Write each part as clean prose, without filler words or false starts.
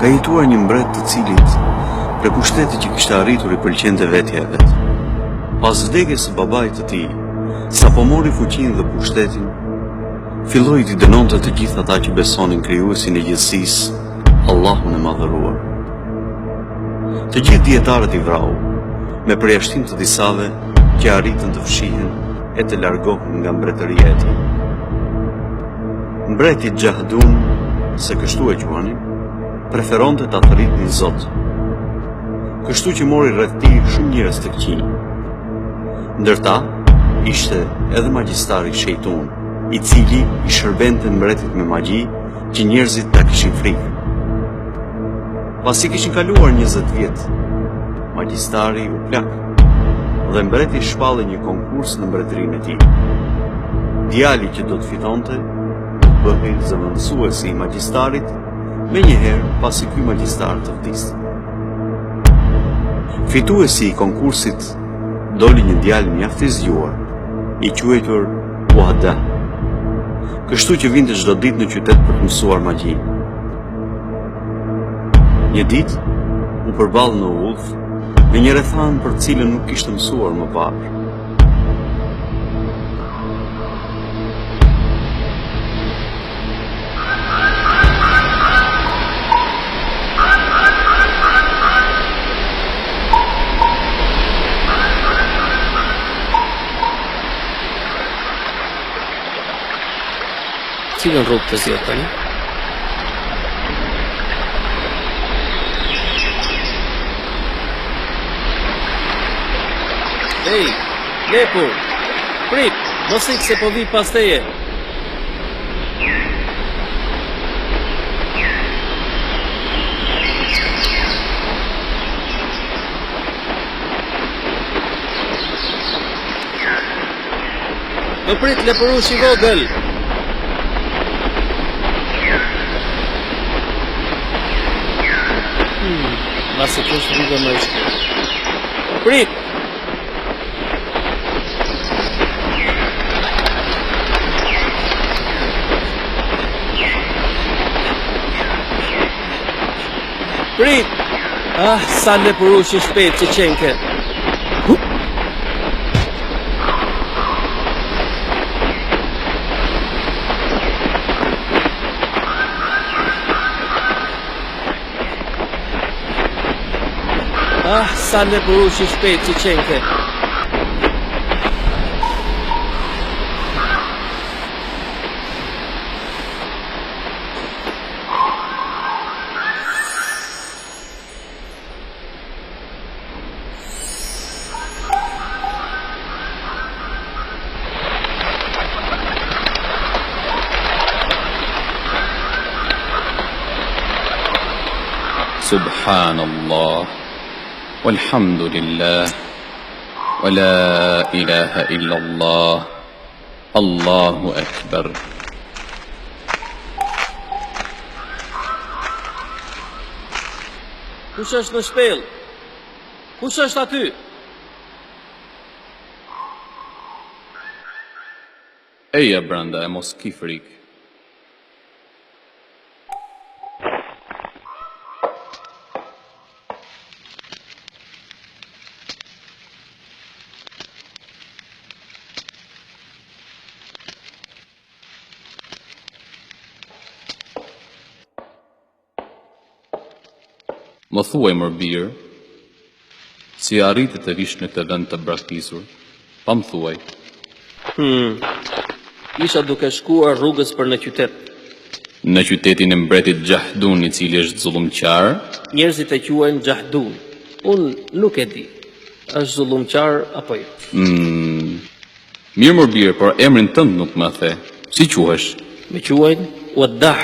Ka jetuar një mbret të cilit për pushteti që kishte arritur I pëlqente vetja e vet. Pas vdekjes së babait të tij, sapo mori fuqinë dhe pushtetin, filloi t'i dënonte të gjithë ata që besonin krijuesin e gjithësisë, Allahun e madhëruar. Të gjithë dietarët I vrau, me përjashtim të disave që arritën të fshihen e të largohen nga mbretëria e tij. Mbreti Xahdun, se kështu e quanin, preferonte ta thërritnin Zot. Kështu që mori rreth tij shumë njerëz të këqij. Ndërta ishte edhe magjistari Shejtun, I cili I shërbente mbretit me magji që njerëzit ta kishin frikë. Pasi kishin kaluar 20 vjet, magjistari u plak dhe mbreti shpalli një konkurs në mbretërinë e tij. Djali që do të fitonte bëhej zëvendësuesi I magjistarit menjëherë pasi ky magjistar të vdiste. Fituesi I konkursit doli një djalë mjaft I zgjuar, I quajtur Wahda. Kështu që vinte çdo ditë në qytet për të mësuar magji. Një ditë u përball në udhë me një rrethan për të cilën nuk kishte mësuar më parë. Cilën rrugë të zgjedh tani? Ej, lepu, prit, mos ik se po vi pas teje. Më prit lepurush I vogël. Masi kësh rrugë më ishte. Prit! Prit! Ah, sa lepurush I shpejt që qenke. Ah, sa lepurush I shpejt që qenke. Subhanallah, walhamdulillah, wa la ilaha illallah, Allahu akbar. Kush është në shpellë? Kush është aty? Eja branda e mos ki frikë. Më thuaj më birë, si arritë të vish në këtë vend të braktisur, pa më thuaj. Isha duke shkuar rrugës për në qytet. Në qytetin e mbretit Xahdun, I cili është zullumqar? Njerëzit e quajnë Xahdun. Unë nuk e di. Është zullumqar apo jo? Mirë më birë, por emrin tënd nuk më the. Si quhesh? Me quajnë Wadah.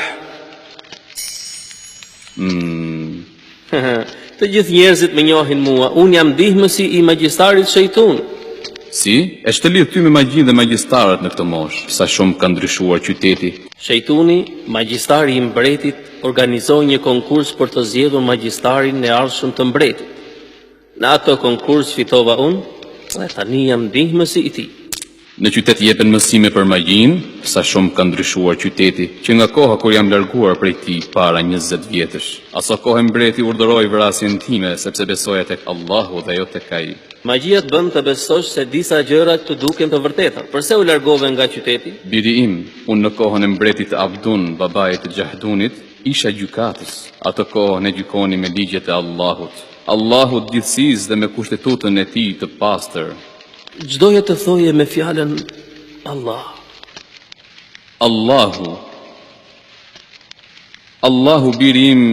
Të gjithë njerëzit më njohin mua. Unë jam ndihmësi I magjistarit Shejtun. Si? E shtë lidh ty me magjinë dhe magjistarët në këtë moshë, sa shumë ka ndryshuar qyteti. Shejtuni, magjistari I mbretit, organizoi një konkurs për të zgjedhur magjistarin e ardhshëm të mbretit. Në ato konkurs fitova unë, dhe tani jam ndihmësi I tij. Në qytet jepen mësime për magjin, sa shumë ka ndryshuar qyteti, që nga koha kur jam larguar prej tij para 20 vjetësh. Aso kohë mbreti urdhëroi vrasjen time, sepse besoja tek Allahu dhe jo tek ai. Magjia të bën të besosh se disa gjëra të duken të vërteta. Përse u largove nga qyteti? Biri im, unë në kohën e mbretit Abdun, babait të Gjahdunit, isha gjykatës. Atë kohë ne gjykoni me ligjet e Allahut. Allahut gjithësisë dhe me kushtetutën e tij të pastër. Çdoja të thoje me fjalën Allah. Allahu biri im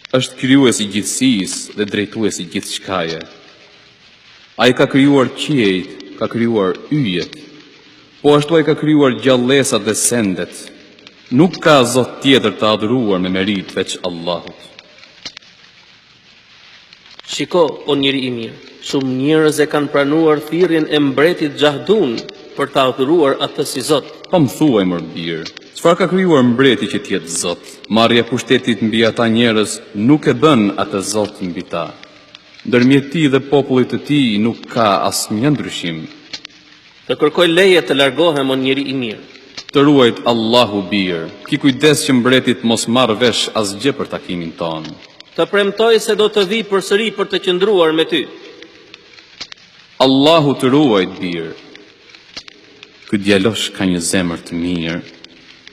është krijuesi i gjithësisë dhe drejtuesi i gjithçkaje. Ai ka krijuar qiejt, ka krijuar yjet, po ashtu ai ka krijuar gjallësat dhe sendet. Nuk ka zot tjetër të adhuruar me merit veç Allahut. Shiko, o njeri i mirë, shumë njerëz e kanë pranuar thirrjen e mbretit Gjahdun për ta adhuruar atë si Zot. Po më thuaj më birë, çfarë ka krijuar mbreti që t'jetë Zot? Marrja e pushtetit mbi ata njerëz nuk e bën atë Zot mbi ta. Ndërmjet tij dhe popullit të tij nuk ka asnjë ndryshim. Të kërkoj leje të largohem o njeri i mirë. Të ruajt Allahu birë, ki kujdes që mbretit mos marrë vesh asgjë për takimin tonë. Të premtoj se do të vi përsëri për të qëndruar me ty. Allahu të ruajt birë. Ky djalosh ka një zemër të mirë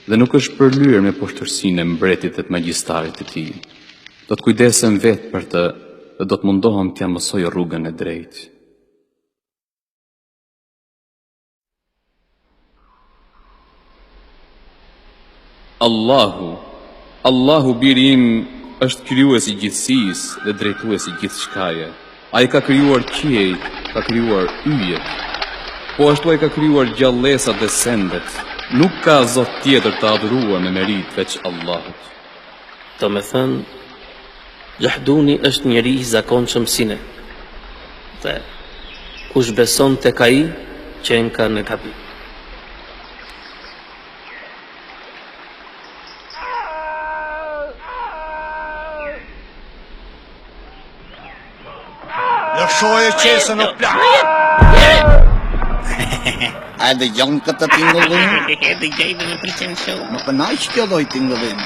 dhe nuk është përlyer me poshtërsinë e mbretit dhe të magjistarit të tij. Do të kujdesem vetë për të dhe do të mundohem t'ja mësoj rrugën e drejtë. Allahu biri im është krijuesi i gjithësisë dhe drejtuesi i gjithçkaje. Ai ka krijuar qiejt, ka krijuar yjet, po ashtu ai ka krijuar gjallësat dhe sendet. Nuk ka zot tjetër të adhuruar me merit veç Allahut. Do me thënë, Gjahduni është njeri i zakonshëm si ne. Dhe kush beson tek ai, qenë ka në gabim. Lëshoje qesën o plak. A dhe gjonë këtë tingëllim? Dhe gjejnë me përqenë shumë. Më pënaj që kjo doj tingëllim.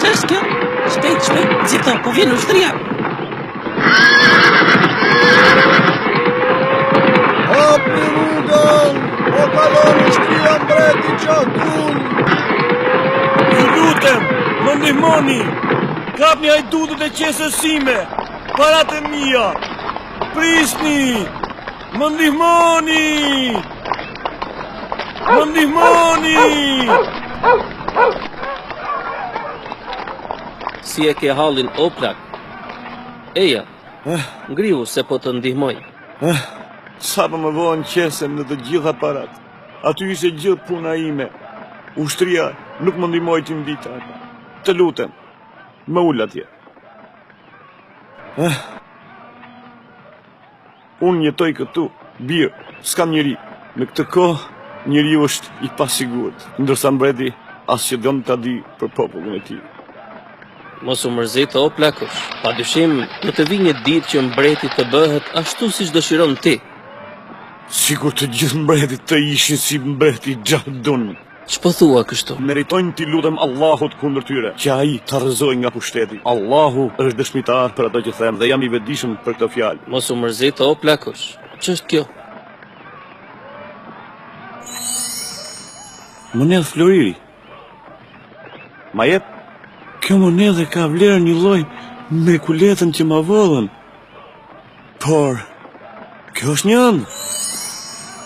Që është kjo? Shpejt, zito, po vjen ushtria. Hapni rrugën, o kalon ushtria mbreti Gjahdun. Ju lutem, më ndihmoni. Kapni hajdutët e qesës sime, parat e mia. Prisni, më ndihmoni. Më ndihmoni. Si e ke hallin o plak? Eja, ngrihu se po të ndihmoj. Sa për më vojnë qesën në të gjitha parat. Aty ishte gjithë puna ime. Ushtria nuk më ndihmoi të mbita. Të lutem, më ul atje. Unë jetoj këtu, birë, s'kam njeri. Në këtë kohë, njeri është i pasigurt, ndërsa mbreti as që dëmë të di për popullin e tij. Mos u mërzit o plakush, pa dyshim do të vi një ditë që mbreti të bëhet ashtu siç dëshiron ti. Sikur të gjithë mbretit të ishin si mbreti Gjahdun. Ç'po thua kështu? Meritojnë t'i lutem Allahut kundër tyre, që ai ta rrëzoj nga pushteti. Allahu është dëshmitar për ato që them dhe jam i vetëdijshëm për këtë fjalë. Mos u mërzit o plakush. Ç'është kjo? Monedhë floriri. Ma jep? Kjo monedhë ka vlerë një lloj me kuletën që ma vodhën. Por, kjo është një ëndë.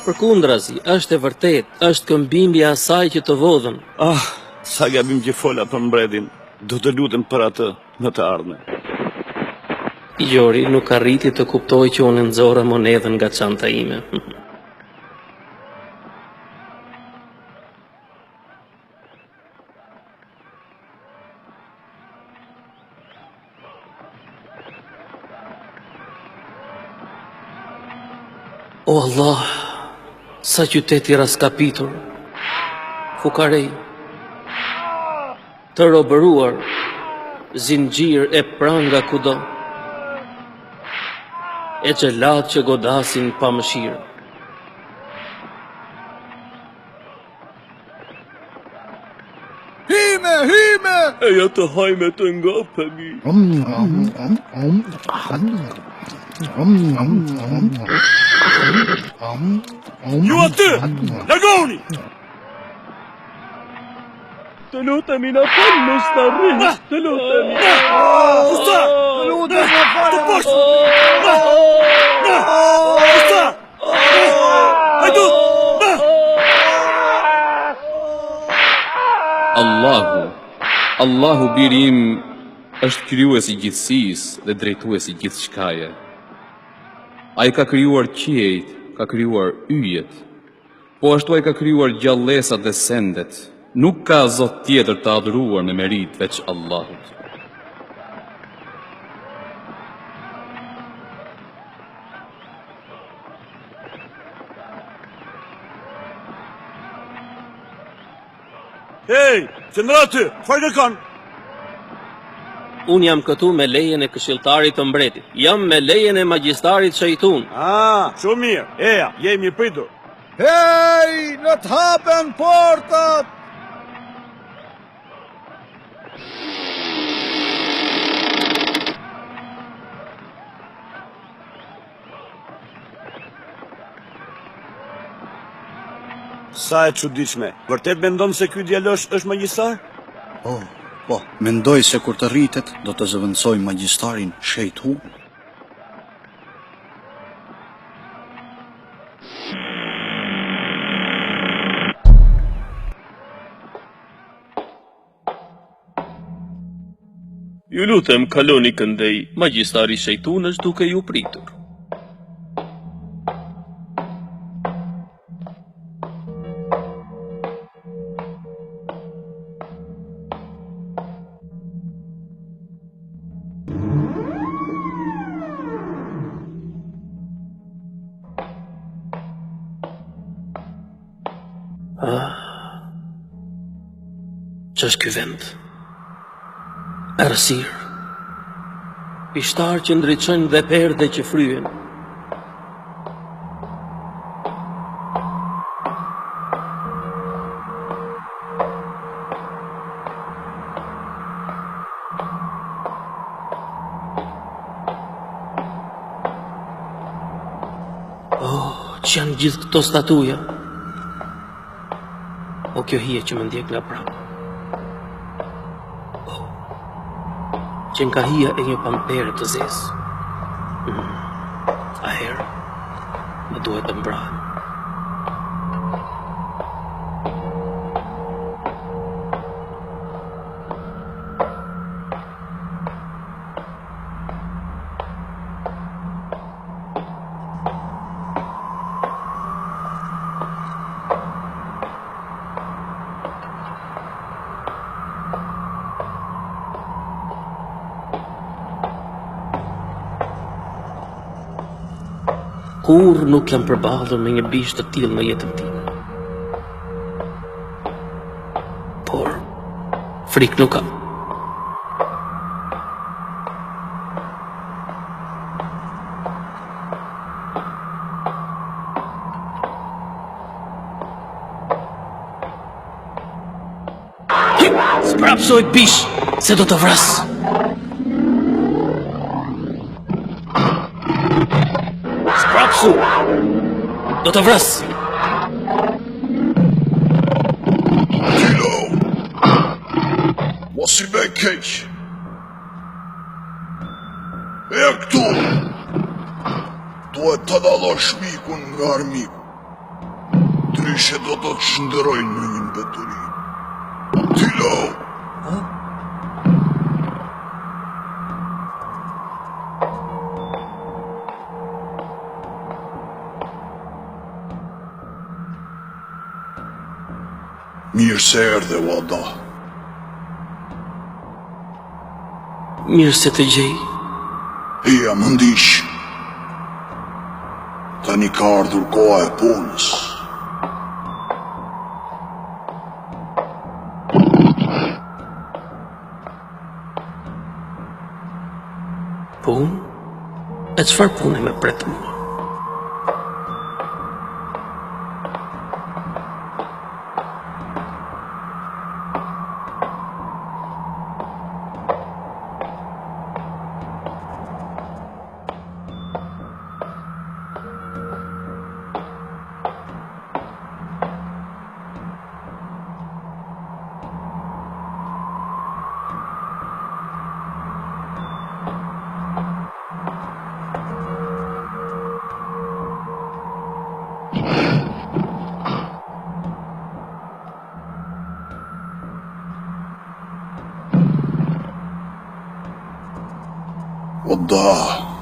Përkundrazi, është e vërtet, është këmbimbja asaj që të vodhën. Sa gabim që fola për mbretin, do të lutem për atë në të ardhmen. Jori nuk arriti të kuptoj që unë nxora monedhën nga çanta ime. O Allah, sa qyteti raskapitur, fukarej, të robëruar, zinxhir e pranga kudo, e xhelat që godasin pa mëshirë. Hime! Eja të hajme të ngopemi. Ju aty! Largoni! Të lutemi na fal Mustarin. Të lutemi. Usta! Të lutemi na fal. Të poshtë. Usta! Hajde! Allahu birim është krijuesi i gjithësisë dhe drejtuesi i gjithçkaje. Ai ka krijuar qiejt, ka krijuar yjet, po ashtu ai ka krijuar gjallësat dhe sendet. Nuk ka zot tjetër të adhuruar me merit veç Allahut. Hey, qëndra ty, fajnë kanë? Unë jam këtu me lejen e këshilltarit të mbretit. Jam me lejen e magjistarit Shejtun. Shumë mirë. Eja, jemi pritur. Hej, në të hapen portat! Sa e çuditshme. Vërtet mendon se ky djalosh është magjistar? Po, mendoj se kur të rritet, do të zëvendësoj magjistarin Shejtun. Ju lutem, kaloni këndej, magjistari Shejtun është duke ju pritur. Ç'është ky vend? Errësirë, pishtar që ndriçojnë dhe perde që fryen. Që janë gjithë këto statuja? O kjo hije që më ndjek nga prapë. Që nga hija e një pampere të zezë. A herë, më duhet të mbrahem. Kur nuk jam përballur me një bish të tillë në jetën time. Por frikë nuk kam. Sprapsoj bish, se do të vras. Do të vras. Tilo, mos i bëj keq. E këtu, duhet të dallosh mikun nga armiku. Ndryshe do të të shndërojnë në një mbetëri. Tilo! Mirë se erdhe, Wada. Mirë se të gjej. Hija më ndiq. Tani ka ardhur koha e punës. Punë? E çfarë pune me pret mua? O da,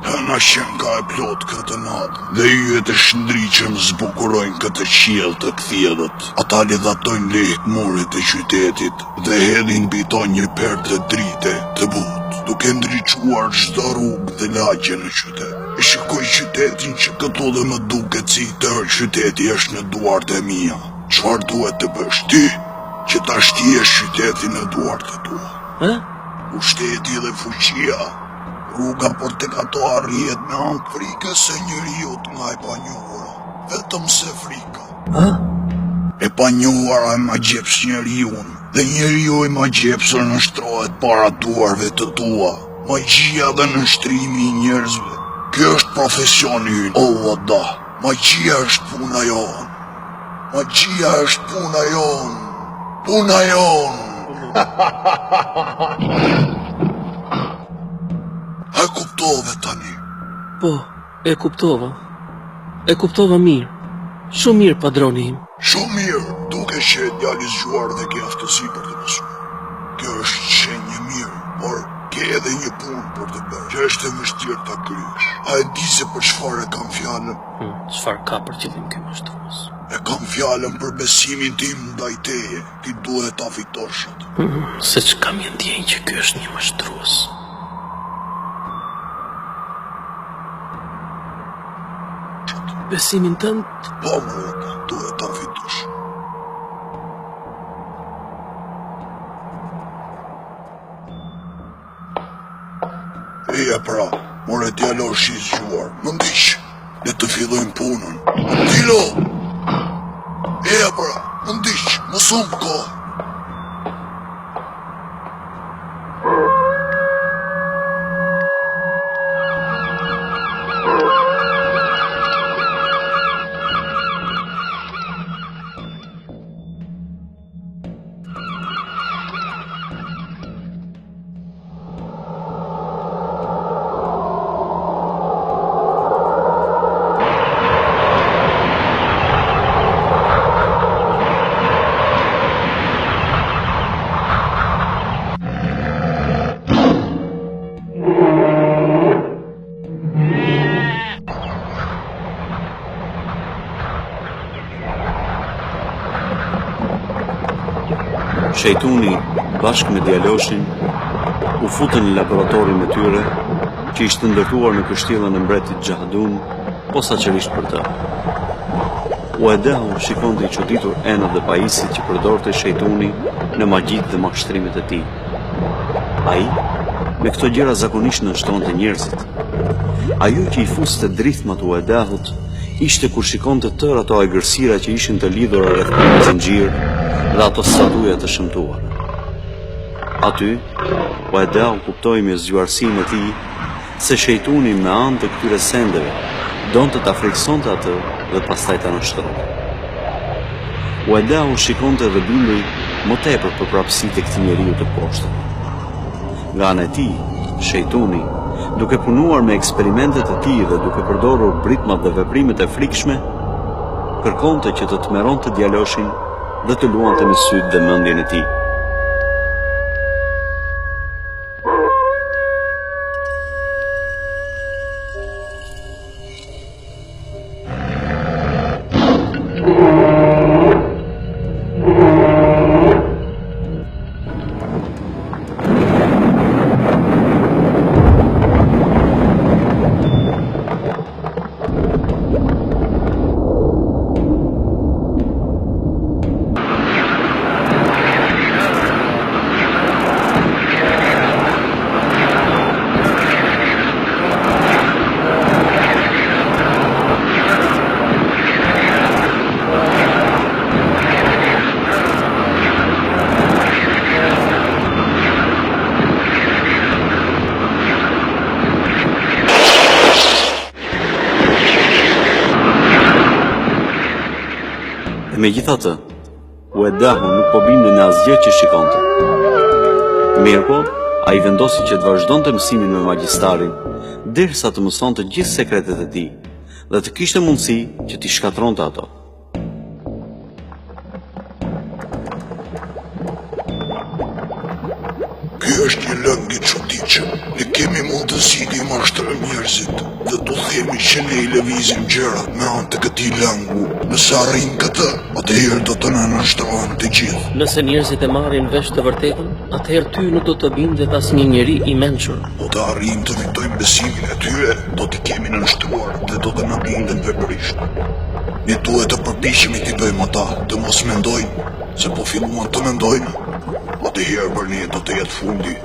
hëna shenka e plot këtë natë, dhe yjet e shndriqëm zbukurojnë këtë qiell të kthjellët. Ata lidhatojnë lehtë muret e qytetit dhe hedhin mbi to një perë të drite të butë, duke ndriçuar çdo rrugë dhe lagje në qytet. E shikoj qytetin që këtu dhe më duket si i tërë qyteti është në duart e mia. Çfarë duhet të bësh ti që ta shtiesh qytetin në duart e tua? Pushteti dhe fuqia. Rruga për tek ato arrihet me ankë frikës se njeriut nga e panjohura. Vetëm se frika. E panjohura e ma gjeps njeriun, dhe njeriu e ma gjepsër nështrohet para duarve të tua. Magjia dhe nështrimi i njerëzve. Kjo është profesioni ynë, o valla. Magjia është puna jonë. Magjia është puna jonë. Puna jonë. A kuptove tani? Po, e kuptova. E kuptova mirë. Shumë mirë, padroni im. Shumë mirë, duke që e djali zgjuar dhe ke aftësi për të mësuar. Kjo është shenjë mirë, por ke edhe një punë për të bërë, që është e vështirë ta kryesh. A e di se për çfarë kam fjalën? Çfarë ka për qëllim ky mashtrues? E kam fjalën për besimin tim ndaj teje. Ti duhet ta fitosh atë. Se që kam një ndjenjë që ky është një mashtrues. Besimin tënd? Po, mëka, duhet ta fitosh. Eja pra, more djalosh i zgjuar, më ndiq, le të fillojmë punën. Dilo! Eja pra, më ndiq, më shumë kohë. Shejtuni, bashkë me djaloshin, u futën në laboratorin e tyre, që ishte ndërtuar në kështjellën e mbretit Xhahadun, posaçërisht për të. Uedahu shikonte i çuditur enët dhe pajisit që përdorte shejtuni në magjitë dhe mashtrimet e tij. Ai, me këto gjëra zakonisht nënshtonte njerëzit. Ajo që i fuste drithmat Uedahut ishte kur shikonte tërë ato agërsira që ishin të lidhura rreth një zinxhir dhe ato statuja të shëmtuara. Aty, Uedahu kuptoi me zgjuarsinë e tij se shejtuni me anë të këtyre sendeve donte ta friksonte atë dhe pastaj ta nështronte. Uedahu shikonte dhe bindej më tepër për prapësitë e këtij njeriu të poshtër. Nga ana e tij, shejtuni, duke punuar me eksperimentet e tij dhe duke përdorur britmat dhe veprimet e frikshme, kërkonte që të tmerronte djaloshin dhe të luante me sytë dhe mendjen e tij. Megjithatë, Uedahu nuk po binde në asgjë që shikonte. Mirpo, ai vendosi që të vazhdonte mësimin me magjistarin, derisa të mësonte gjithë sekretet e tij dhe të kishte mundësi që t'i shkatronte ato. Ky është një lëngë e çuditshëm. Ne kemi mundësi të mashtrojmë njerëzit dhe t'u themi që ne I lëvizim gjërat me anë të këtij lëngu. Nëse arrijmë këtë, atëherë do të na nashtrojnë të gjithë. Nëse njerëzit e marrin vesh të vërtetën, atëherë ty nuk do të bindet asnjë njeri I mençur. Do të arrijmë të fitojmë besimin e tyre, do t'i kemi nënshtruar dhe do të na binden veprisht. Ne duhet të përpiqemi t'i bëjmë ata të mos mendojnë, se po filluan të mendojnë, atëherë për ne do të jetë fundi.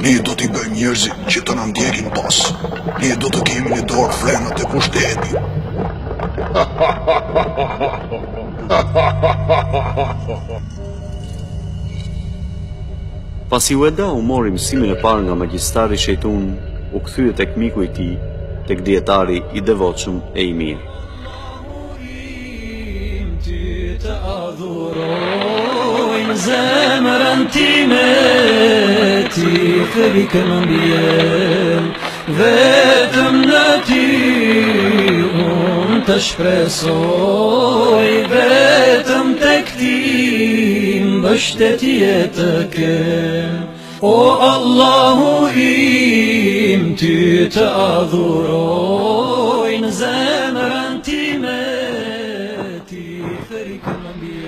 Ne do t'i bëjmë njerëzit që të na ndjekin pas. Ne do të kemi në dorë frenat e pushtetit. Pasi Uedahu mori mësimin e parë nga magjistari shejtun, u kthye tek miku I tij, tek dietari I devotshëm e I mirë. Zemrën time ti frikë më mbjen, vetëm në ty unë të shpresoj, vetëm tek ti mbështetje të kem. O Allahu im, ty të adhuroj, në zemrën time ti frikë më mbjen.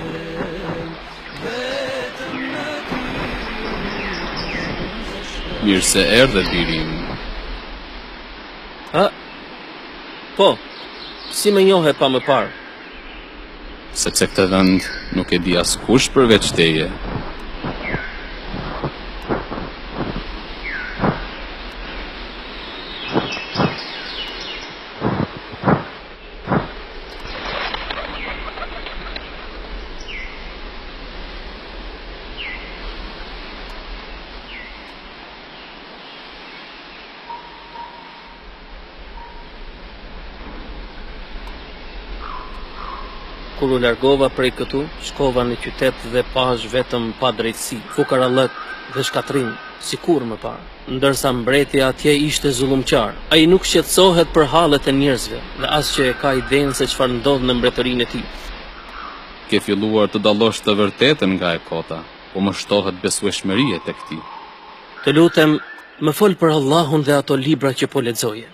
Mirë se erdhe birim. Ha? Po, si më njohe pa më parë? Sepse këtë vend nuk e di askush përveç teje. Kur u largova prej këtu, shkova në qytet dhe pash vetëm pa drejtësi, fukarallëk dhe shkatrim, si kur më parë. Ndërsa mbreti atje ishte zullumqar. Ai nuk shqetësohet për hallet e njerëzve dhe as që e ka idenë se çfarë ndodh në mbretërinë e tij. Ke filluar të dallosh të vërtetën nga e kota, po më shtohet besueshmëria tek ti. Të lutem, më fol për Allahun dhe ato libra që po lexoje.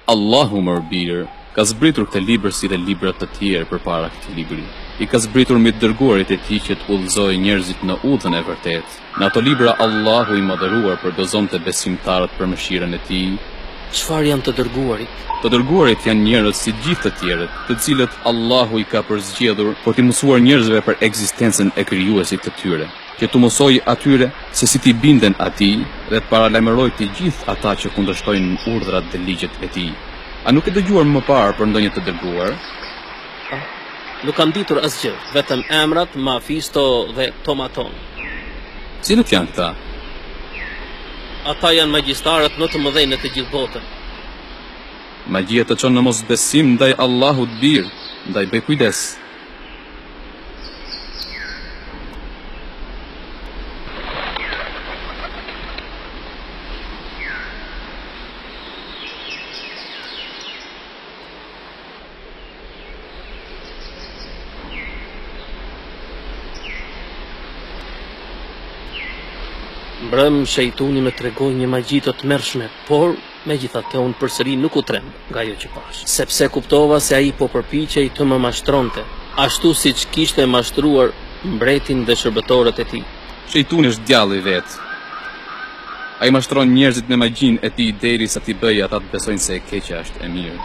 Allahu mërbir ka zbritur këtë libër si dhe libra të tjerë përpara këtij libri. I ka zbritur me të dërguarit e tij që të udhëzojë njerëzit në udhën e vërtetë. Në ato libra Allahu I madhëruar përdozonte besimtarët për mëshirën e tij. Çfarë janë të dërguarit? Të dërguarit janë njerëz si gjithë të tjerët, të cilët Allahu I ka përzgjedhur për t'i mësuar njerëzve për ekzistencën e krijuesit të tyre, që t'u mësojë atyre se si t'i binden atij dhe të paralajmërojë të gjithë ata që kundërshtojnë urdhrat dhe ligjet e tij. A nuk e dëgjuar më parë për ndonjë të dërguar? Nuk kam ditur asgjë, vetëm emrat Mafisto dhe Tomaton. Cilët janë këta? Ata janë magjistarët më të mëdhenj në të gjithë botën. Magjia të çon në mosbesim ndaj Allahut bir, ndaj bëj kujdes. Mbrëm shejtuni më tregoi një magji të tmerrshme, por megjithatë unë përsëri nuk u tremb nga ajo që pash, sepse kuptova se ai po përpiqej të më mashtronte, ashtu siç kishte mashtruar mbretin dhe shërbëtorët e tij. Shejtuni është djalli I vet. Ai mashtron njerëzit me magjinë e tij derisa t'i bëjë ata të besojnë se e keqja është e mirë.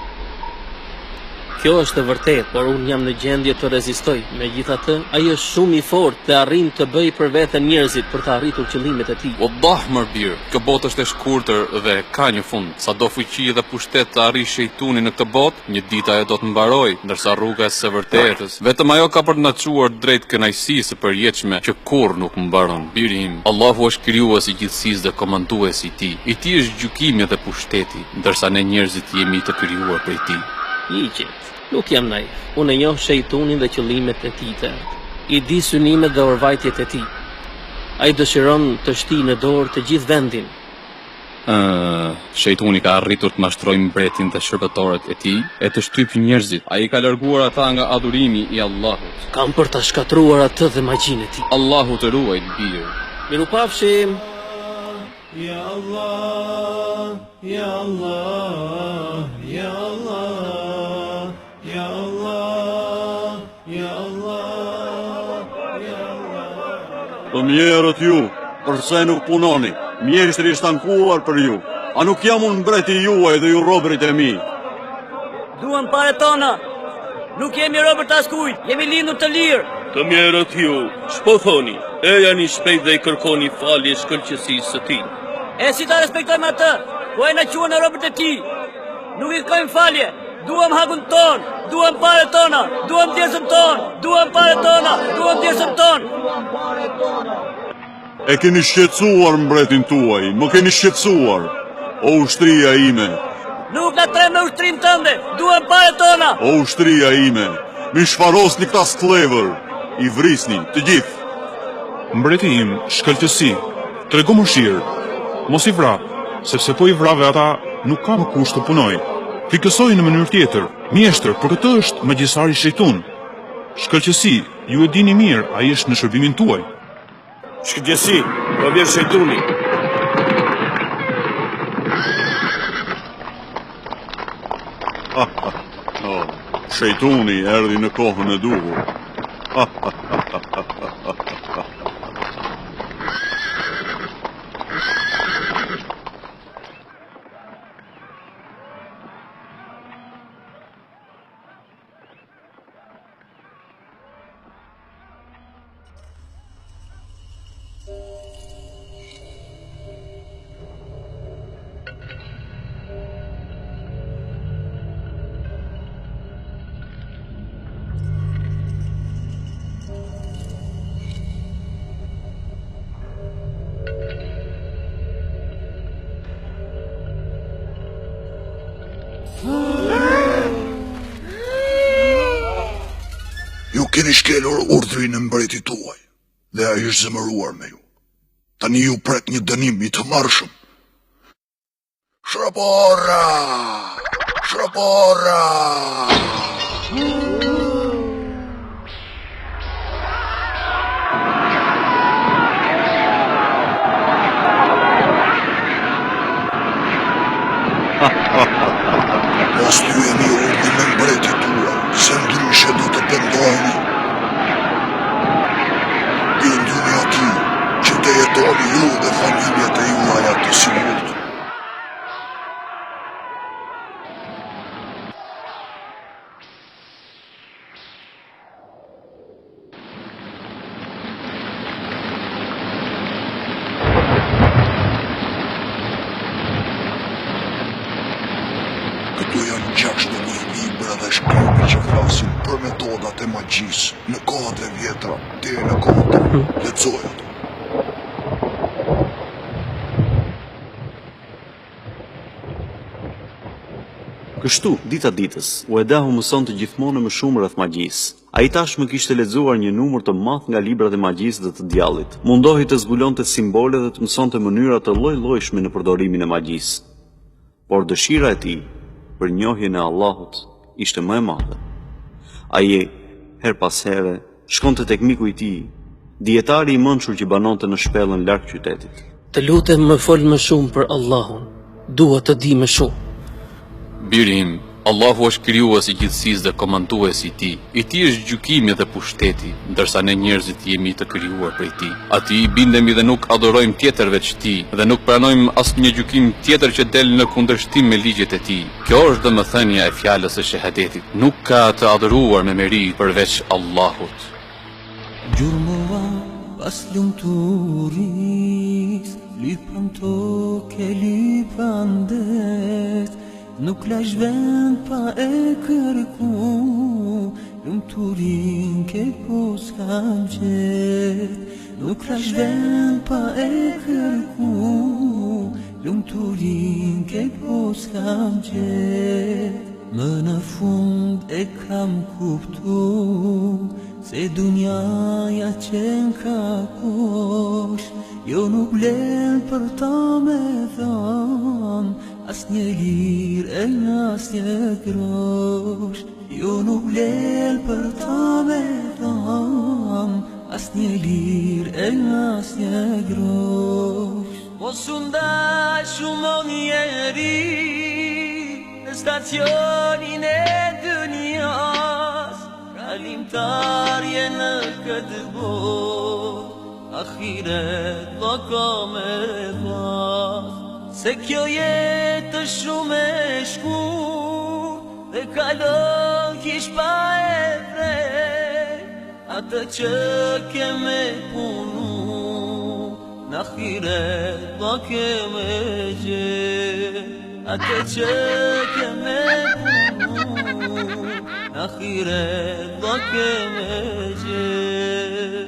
Kjo është e vërtetë, por unë jam në gjendje të rezistoj. Megjithatë, ai është shumë I fortë dhe arrin të bëjë për veten njerëzit për të arritur qëllimet e tij. Wallah mërbir, kjo botë është e shkurtër dhe ka një fund. Sado fuqi dhe pushtet të arrijë shejtuni në këtë botë, një ditë ajo do të mbarojë, ndërsa rruga e së vërtetës, vetëm ajo ka për të na çuar drejt kënaqësisë së përjetshme që kurrë nuk mbaron. Birim, Allahu është krijuesi I gjithësisë dhe komanduesi I tij. I tij është gjykimi dhe pushteti, ndërsa ne njerëzit jemi të krijuar prej tij. Hiqet. Nuk jam naiv. Unë e njoh shejtunin dhe qëllimet e tij të errët. I di synimet dhe orvajtjet e tij. Ai dëshiron të shtijë në dorë të gjithë vendin. Shejtuni ka arritur të mashtrojë mbretin dhe shërbëtorët e tij e të shtyp njerëzit. Ai ka larguar ata nga adhurimi i Allahut. Kam për ta shkatruar atë dhe magjinë e tij. Allahu të ruaj birë. Mirupafshim. Ya Allah, ya Allah, ya Allah, ya Allah, ya Allah, ya Allah. Të mjerët ju, përse nuk punoni? Mjeshtri është ankuar për ju. A nuk jam unë mbreti juaj dhe ju robërit e mi? Duam pare tona. Nuk jemi robër të askujt, jemi lindur të lirë. Të mjerët ju, ç'po thoni? E janë i shpejt dhe i kërkoni falje shkëlqësisë së tij. E si ta respektojmë atë, po e na quan në robët e tij. Nuk i kërkojmë falje, duam hakun ton, duam pare tona, duam djersën ton, duam pare tona, duam djersën ton. E keni shqetësuar mbretin tuaj, më keni shqetësuar, o ushtria ime. Nuk na trem me ushtrim tënde, duam pare tona. O ushtria ime, mi shfarosni këta sklevër, i vrisni, të gjithë. Mbreti im, shkëlqësi, trego mëshirë, mos i vra, sepse po i vrave ata nuk ka më kusht të punoj. Fikësoj në mënyrë tjetër, mjeshtër, për këtë është magjisari shejtun. Shkëlqësi, ju e dini mirë, ai është në shërbimin tuaj. Shkëlqësi, do vjen shejtuni. Shejtuni erdhi në kohën e duhur. Ju keni shkelur urdhrin e mbretit tuaj, dhe ai është zemëruar me ju. Tani ju pret një dënim i të marrshëm. Shrapora! Shrapora! Mos lyeni urdhrin e mbretit tuaj, se ndryshe do të pendoheni. Binduni atij që të jetoni ju dhe familjet e juaja të sigurt. Këtu janë 60.000 libra dhe shkripe që flasin për metodat e magjisë në kohët e vjetra deri në kohët tonë. Lexoj ato. Kështu, dita ditës, Uedahu mëson të gjithmonë më shumë rreth magjisë. Ai tashmë kishte lexuar një numër të madh nga librat e magjisë dhe të djallit. Mundohej të zbulonte simbole dhe të mësonte mënyra të lloj-llojshme në përdorimin e magjisë. Por dëshira e tij për njohjen e Allahut ishte më e madhe. Ai her pas here shkonte tek miku i tij, dietari i mençur që banonte në shpellën larg qytetit. Të lutem më fol më shumë për Allahun. Dua të di më shumë. Birim, Allahu është krijuesi i gjithësisë dhe komanduesi i tij. I tij është gjykimi dhe pushteti, ndërsa ne njerëzit jemi të krijuar prej tij. Atij i bindemi dhe nuk adhurojmë tjetër veç tij, dhe nuk pranojmë asnjë gjykim tjetër që del në kundërshtim me ligjet e tij. Kjo është domethënia e fjalës së shahadetit. Nuk ka të adhuruar me meri përveç Allahut. Gjurmova pas lumturis, lypan toke, lypan det. Nuk lash vend pa e kërku, lumturin ke po s'kam qet. Nuk lash vend pa e kërku, lumturin ke po s'kam qet. më në fund e kam kuptu se dunjaja qen ka kosh, jo nuk vlen për ta me dham as një lirë e as një grosh, jo nuk vlen për ta me dham as një lirë e as një grosh. Mos u ndash shumë njeri në stacionin e dënjas, kalimtarje në këtë botë, ahiret do ka me pas. Se kjo jetë shumë e shkurt dhe kalon kish pa e vrej, atë që keme punu në ahiret do keme gje, atë që keme punu në ahiret do keme gje.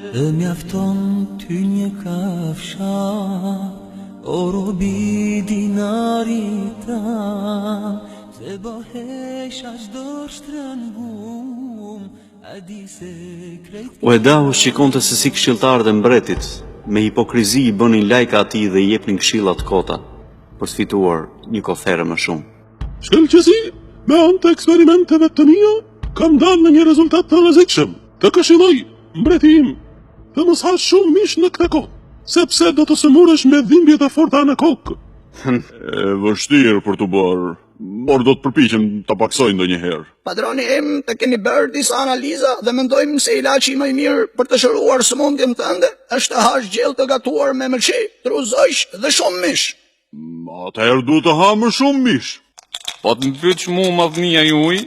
Dhe mjafton ty një kafsha, o robi dinari tam, se bëhesh as do shtrëngum, a di se krejt... O Edahu shikonte se si këshilltarët e mbretit me hipokrizi i bënin lajka atij dhe i jepnin këshilla të kota për të fituar një kofere më shumë. Shkëlqësi, me anë të eksperimenteve të mia, kam dalë në një rezultat të rrezikshëm. Të këshilloj, mbreti im, të mos hash shumë mish në këtë kohë, sepse do të sëmurësh me dhimbjet e forta në kokë. E vështirë për të bërë, por do të përpiqem ta paksoj ndonjëherë. Padroni im, të keni bërë disa analiza dhe mendojmë se ilaçi më i mirë për të shëruar sëmundjen tënde është të hash gjellë të gatuar me mëlçi, truzojsh dhe shumë mish. Atëherë duhet të ha më shumë mish. Po të më pyetsh mua madhnia juaj,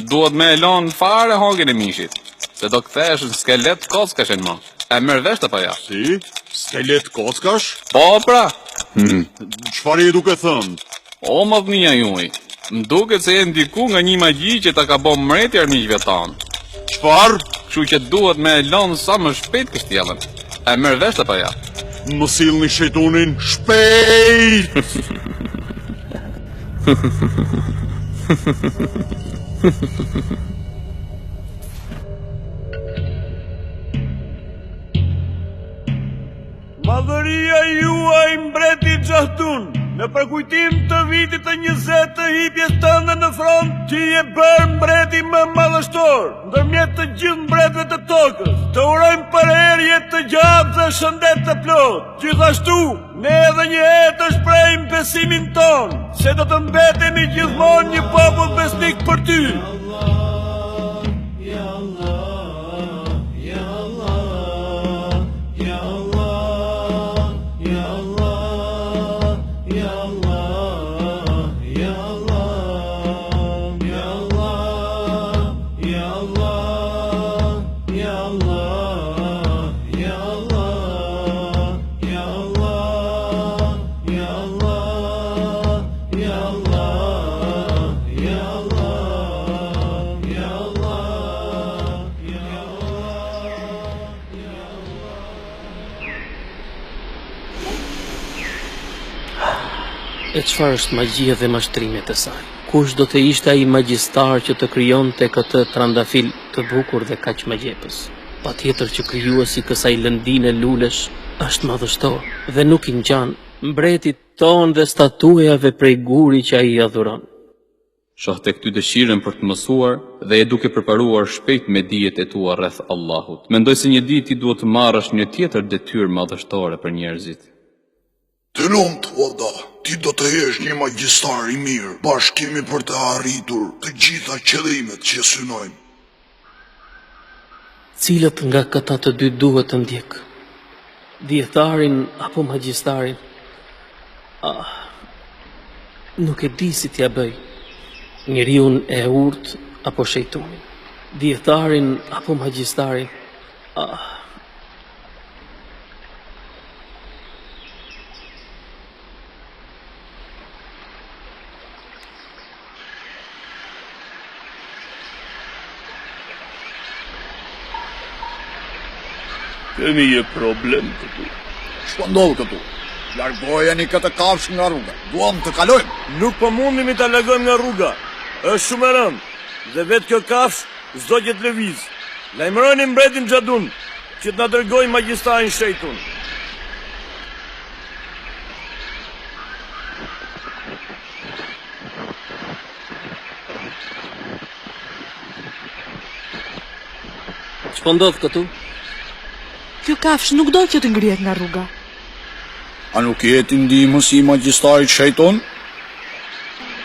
duhet me e lanë fare hangjen e mishit, se do kthehesh në skelet kockash më. E merr vesh apo ja? Si? Skelet kockash? Po pra. Çfarë je duke thënë? O madhnia juaj, më duket se e ndiku nga një magji që ta ka bën mreti armiqve tanë. Çfarë? Kështu që duhet me e lanë sa më shpejt kështjellën. E merr vesh apo ja? Më sillni shejtunin shpejt. Madhëria juaj mbreti Xahtun, në përkujtim të vitit të 20 të hipjes tënde në front, ti je bërë mbreti më madhështor, ndërmjet të gjithë mbretëve të tokës. Të urojmë për herë jetë të gjatë dhe shëndet të plot. Gjithashtu, ne edhe një herë të shprehim besimin ton, se do të mbetemi gjithmonë një popull besnik për ty. E çfarë është magjia dhe mashtrimet e saj? Kush do të ishte ai magjistar që të krijonte këtë trandafil të bukur dhe kaq magjepës? Patjetër që krijuesi kësaj lëndine lulesh është madhështor dhe nuk i ngjan mbretit ton dhe statuejave prej guri që ai adhuron. Shoh tek ty dëshirën për të mësuar dhe e duke përparuar shpejt me dijet e tua rreth Allahut. Mendoj se një ditë ti duhet të marrësh një tjetër detyrë madhështore për njerëzit. Të lumt, valla, ti do të jesh një magjistar i mirë. Bashkë kemi për të arritur të gjitha qëllimet që synojmë. Cilët nga këta të dy duhet të ndjek? Dietarin apo magjistarin? Nuk e di si t'ja bëj. Njeriun e urtë apo shejtunin? Dietarin apo magjistarin? Kemi një problem këtu. Ç'po ndodh këtu? Largojeni këtë kafshë nga rruga. Duam të kalojmë. Nuk po mundemi ta largojmë nga rruga. është shumë e rëndë, dhe vetë kjo kafsh s'do që të lëviz. Lajmëroni mbretin Xhadun që të na dërgoj magjistarin Shejtun. Ç'po ndodh këtu? Kjo kafsh nuk do që të ngrihet nga rruga. A nuk jeti ndihmës i magjistarit Shejton?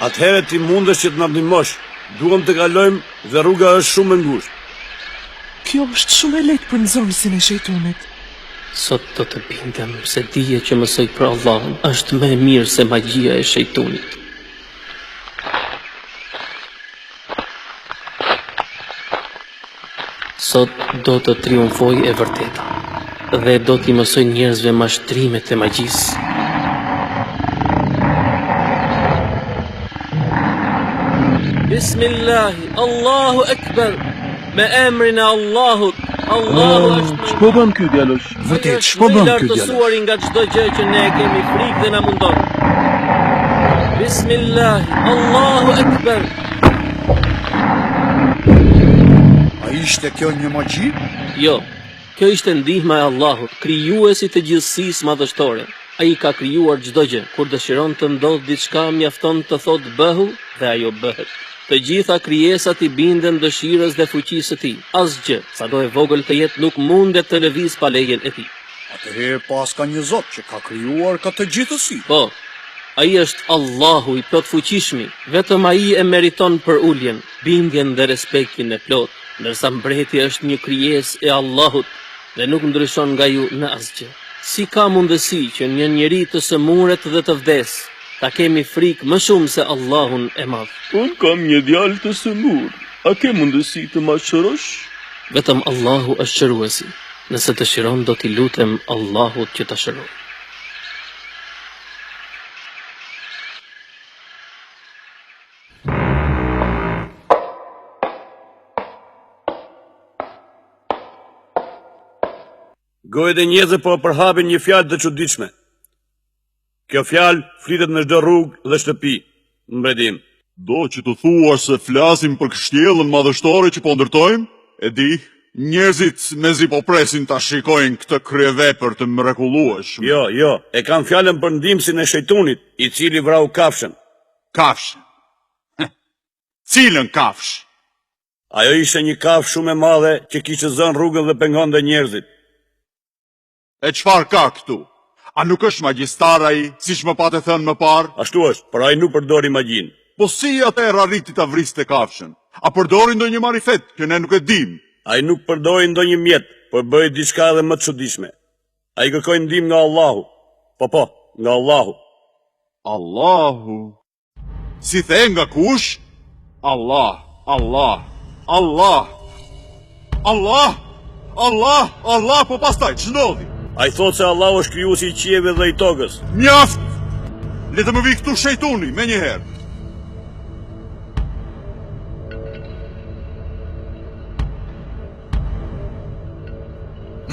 Atëherë ti mundesh që të na ndihmosh. Duam të kalojmë dhe rruga është shumë e ngushtë. Kjo është shumë e lehtë për nxorësin e Shejtonit. Sot do të bindem se dije që mësoj për Allahun është më e mirë se magjia e Shejtonit. Sot do të triumfoj e vërteta dhe do t'i mësoj njerëzve mashtrimet e magjisë. Bismillahi, Allahu Ekber, me emrin e Allahut. Allahu është Ç'po bën ky djalosh? Vërtet, ç'po bën ky djalosh? lartësuar nga çdo gjë që ne kemi frikë dhe na mundon. Bismillahi, Allahu Ekber. A ishte kjo një magji? Jo, kjo ishte ndihma e Allahut, krijuesi të gjithësisë madhështore. Ai ka krijuar çdo gjë. Kur dëshiron të ndodh diçka, mjafton të thotë bëhu dhe ajo bëhet. Të gjitha krijesat i binden dëshirës dhe fuqisë së tij. Asgjë, sado e vogël të jetë, nuk mundet të lëviz pa lejen e tij. Atëherë pas ka një Zot që ka krijuar këtë gjithësi. Po, ai është Allahu i plot fuqishmi. Vetëm ai e meriton për uljen, bindjen dhe respektin e plot, ndërsa mbreti është një krijesë e Allahut dhe nuk ndryshon nga ju në asgjë. Si ka mundësi që një njeri të sëmuret dhe të vdes, ta kemi frikë më shumë se Allahun e madh? Unë kam një djalë të sëmur. A ke mundësi të ma shërosh? Vetëm Allahu është shëruesi. Nëse dëshiron do t'i lutem Allahut që ta shëroj. Gojët e njerëzve po përhapin një fjalë të çuditshme. Kjo fjalë flitet në çdo rrugë dhe shtëpi, mbretim. Do që të thuar se flasim për kështjellën madhështore që po ndërtojmë? E di, njerëzit mezi po presin ta shikojnë këtë kryevepër të mrekullueshme. Jo, e kam fjalën për ndihmësin e Shejtunit, i cili vrau kafshën. Kafshë. Cilën kafsh? Ajo ishte një kafshë shumë e madhe që kishte zënë rrugën dhe pengonte njerëzit. E çfarë ka këtu? A nuk është magjistar ai, siç më patë thënë më parë? Ashtu është, por ai nuk përdori magjinë. Po si atëherë arriti ta vriste kafshën? A përdori ndonjë marifet që ne nuk e dim? Ai nuk përdori ndonjë mjet, por bëi diçka edhe më të çuditshme. Ai kërkoi ndihmë nga Allahu. Po, nga Allahu. Allahu. Si the nga kush? Allah. Allah, po pastaj ç'ndodhi? Ai thot se Allahu është krijuesi i qiejve dhe i tokës. Mjaft! Le të më vi këtu Shejtuni, me njëherë.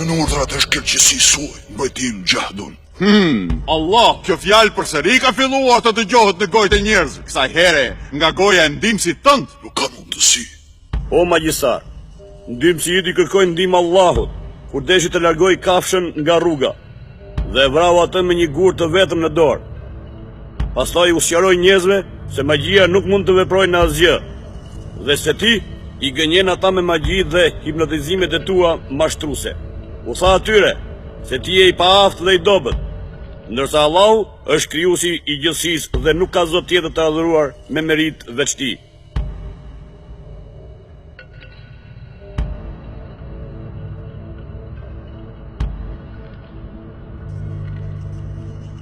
Në urdhrat e shkëlqësisë suaj, mbretim Xhadun. Allah, kjo fjalë përsëri ka filluar të dëgjohet në gojët e njerëzve. Kësaj here nga goja e ndihmësit tënd. Nuk ka mundësi. O magjistar, ndihmësi i kërkoi ndihmë Allahut, kur deshi të largoj kafshën nga rruga, dhe vrau atë me një gur të vetëm në dorë. Pastaj u sqaroi njerëzve se magjia nuk mund të veprojë në asgjë, dhe se ti i gënjen ata me magji dhe hipnotizimet e tua mashtruese. U tha atyre se ti je i paaft dhe i dobët, ndërsa Allahu është krijuesi i gjithësisë dhe nuk ka zot tjetër të adhuruar me merit veç ti.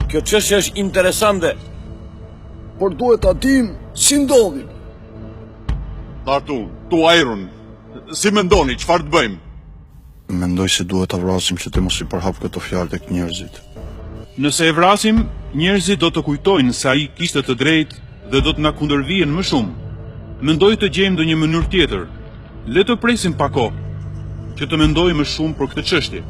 Kjo çështje është interesante, Por duhet ta dim si ndodhi. Tartun, tu ajrun. Si mendoni, çfarë të bëjmë? Mendoj se duhet ta vrasim që të mos i përhap këto fjalë tek njerëzit. Nëse e vrasim, njerëzit do të kujtojnë se ai kishte të drejtë dhe do të na kundërvijen më shumë. Mendoj të gjejmë ndonjë mënyrë tjetër. Le të presim pak kohë që të mendojmë më shumë për këtë çështje.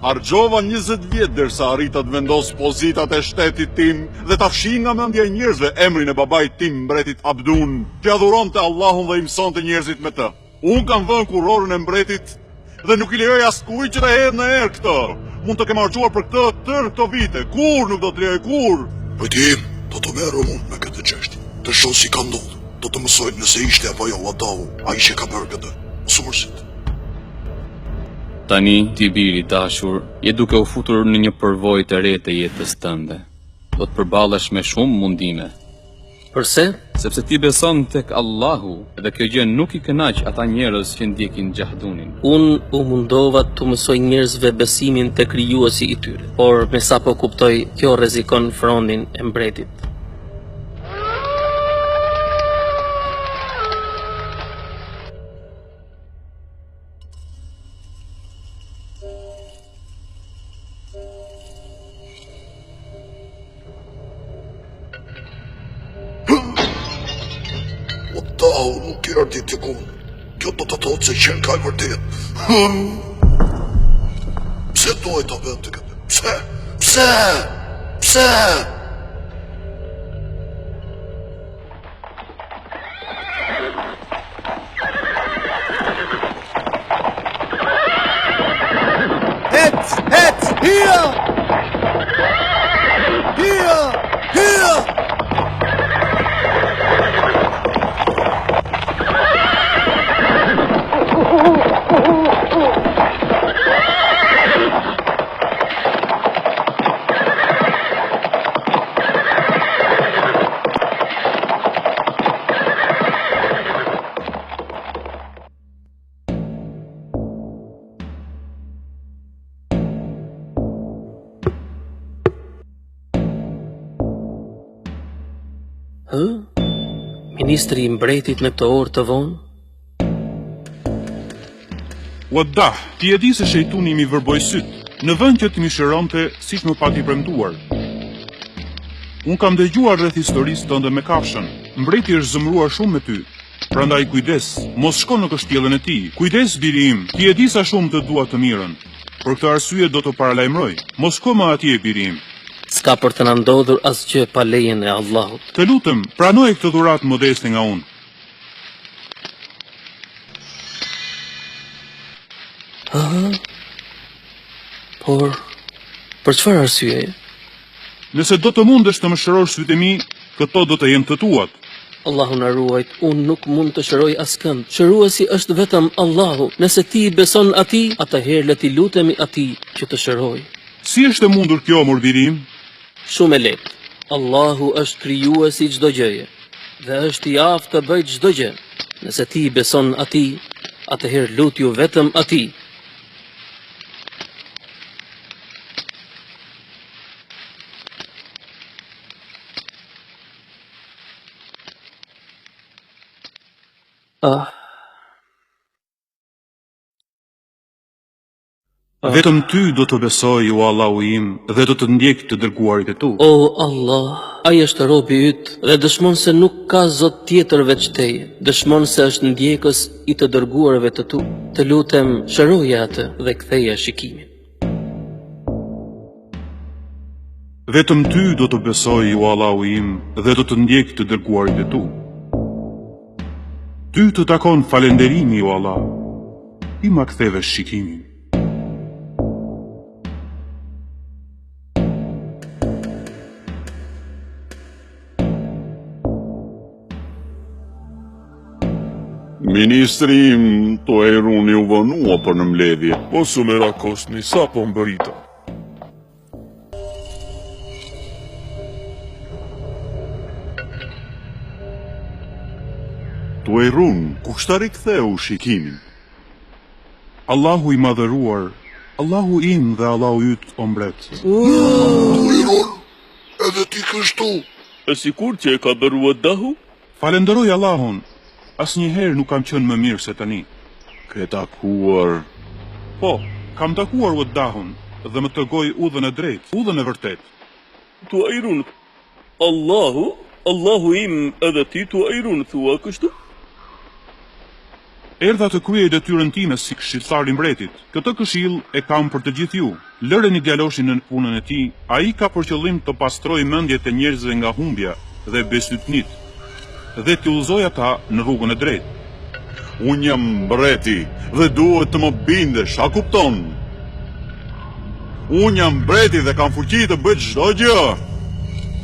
Harxova 20 vjet derisa arrita të vendos pozitat e shtetit tim dhe ta fshi nga mendja e njerëzve emrin e babait tim, mbretit Abdun, që adhuronte Allahun dhe i mësonte njerëzit me të. Unë kam vënë kurorën e mbretit dhe nuk i lejoj askujt që të hedhë në erë këtë. Mund të kem harxuar për këtë tërë këto vite. Kur nuk do të lejoj, kur? Tim, do të merru unë me këtë çështje. Të shoh si ka ndodhur. Do të mësoj nëse ishte apo jo Allahu, ai që ka bërë këtë. Mësuesit. Tani, ti biri dashur, je duke u futur në një përvojë të re të jetës tënde. Do të përballesh me shumë mundime. Përse? Sepse ti beson tek Allahu dhe kjo gjë nuk i kënaq ata njerëz që ndjekin Gjahdunin. Unë u mundova të mësoj njerëzve besimin te krijuesi i tyre, por me sa po kuptoj, kjo rrezikon fronin e mbretit. Allahu nuk i ardhi të kun. Kjo do të thotë se qenë ka e vërtet. Pse dojë të vend të këtë? Pse? Pse? Pse? Hec! Hia! Hia! Hia! Ministri i mbretit në këtë orë të vonë? Waddah, ti e di se shejtuni mi vërboj syt, në vend që të mi shëronte siç më pati premtuar. Unë kam dëgjuar rreth historisë tënde me kafshën. Mbreti është zëmruar shumë me ty. Prandaj kujdes, mos shko në kështjellën e tij. Kujdes biri im, ti e di sa shumë të dua të mirën. Për këtë arsye do të paralajmëroj. Mos shko më atje biri im. S'ka për të na ndodhur asgjë pa lejen e Allahut. Të lutem, pranoj këtë dhuratë modeste nga unë. Por, për çfarë arsye? Nëse do të mundesh të më shërosh sytë e mi, këto do të jenë të tuat. Allahu na ruajt, unë nuk mund të shëroj askënd. Shëruesi është vetëm Allahu. Nëse ti i beson atij, atëherë le ti lutemi atij që të shëroj. Si është e mundur kjo, murbirim? Shumë e lehtë. Allahu është krijuesi çdo gjëje dhe është i aftë të bëjë çdo gjë. Nëse ti i beson atij, atëherë lutju vetëm atij. Vetëm ty do të besoj, o Allahu im, dhe do të ndjek të dërguarit e tu. O Allah, ai është robi yt dhe dëshmon se nuk ka zot tjetër veç teje. Dëshmon se është ndjekës i të dërguarve të tu. Të lutem, shëroje atë dhe ktheje shikimin. Vetëm ty do të besoj, o Allahu im, dhe do të ndjek të dërguarit e tu. Ty të takon falenderimi, o Allah. Ti ma ktheve shikimin. Ministri im, to e runi u vënua për në mbledhje. Po su me rakosni, sa po mbërita? To e run, kushta riktheu shikimin? Allahu i madhëruar, Allahu im dhe Allahu yt o mbret. To e run, edhe ti kështu. E sikur që e ka bërua dahu? Falenderoj Allahun. Asnjëherë nuk kam qenë më mirë se tani. Ke takuar? Po, kam takuar Waddahun dhe më tregoi udhën e drejtë, udhën e vërtet. Tu ajrun. Allahu im edhe ti tu ajrun thua kështu? Erdha të kryej detyrën time si këshilltar i mbretit. Këtë këshill e kam për të gjithë ju. Lëreni djaloshin në punën e tij, ai ka për qëllim të pastrojë mendjet e njerëzve nga humbja dhe besytnit, dhe t'i udhëzojë ata në rrugën e drejtë. Unë jam mbreti dhe duhet të më bindesh, a kupton? Unë jam mbreti dhe kam fuqi të bëj çdo gjë.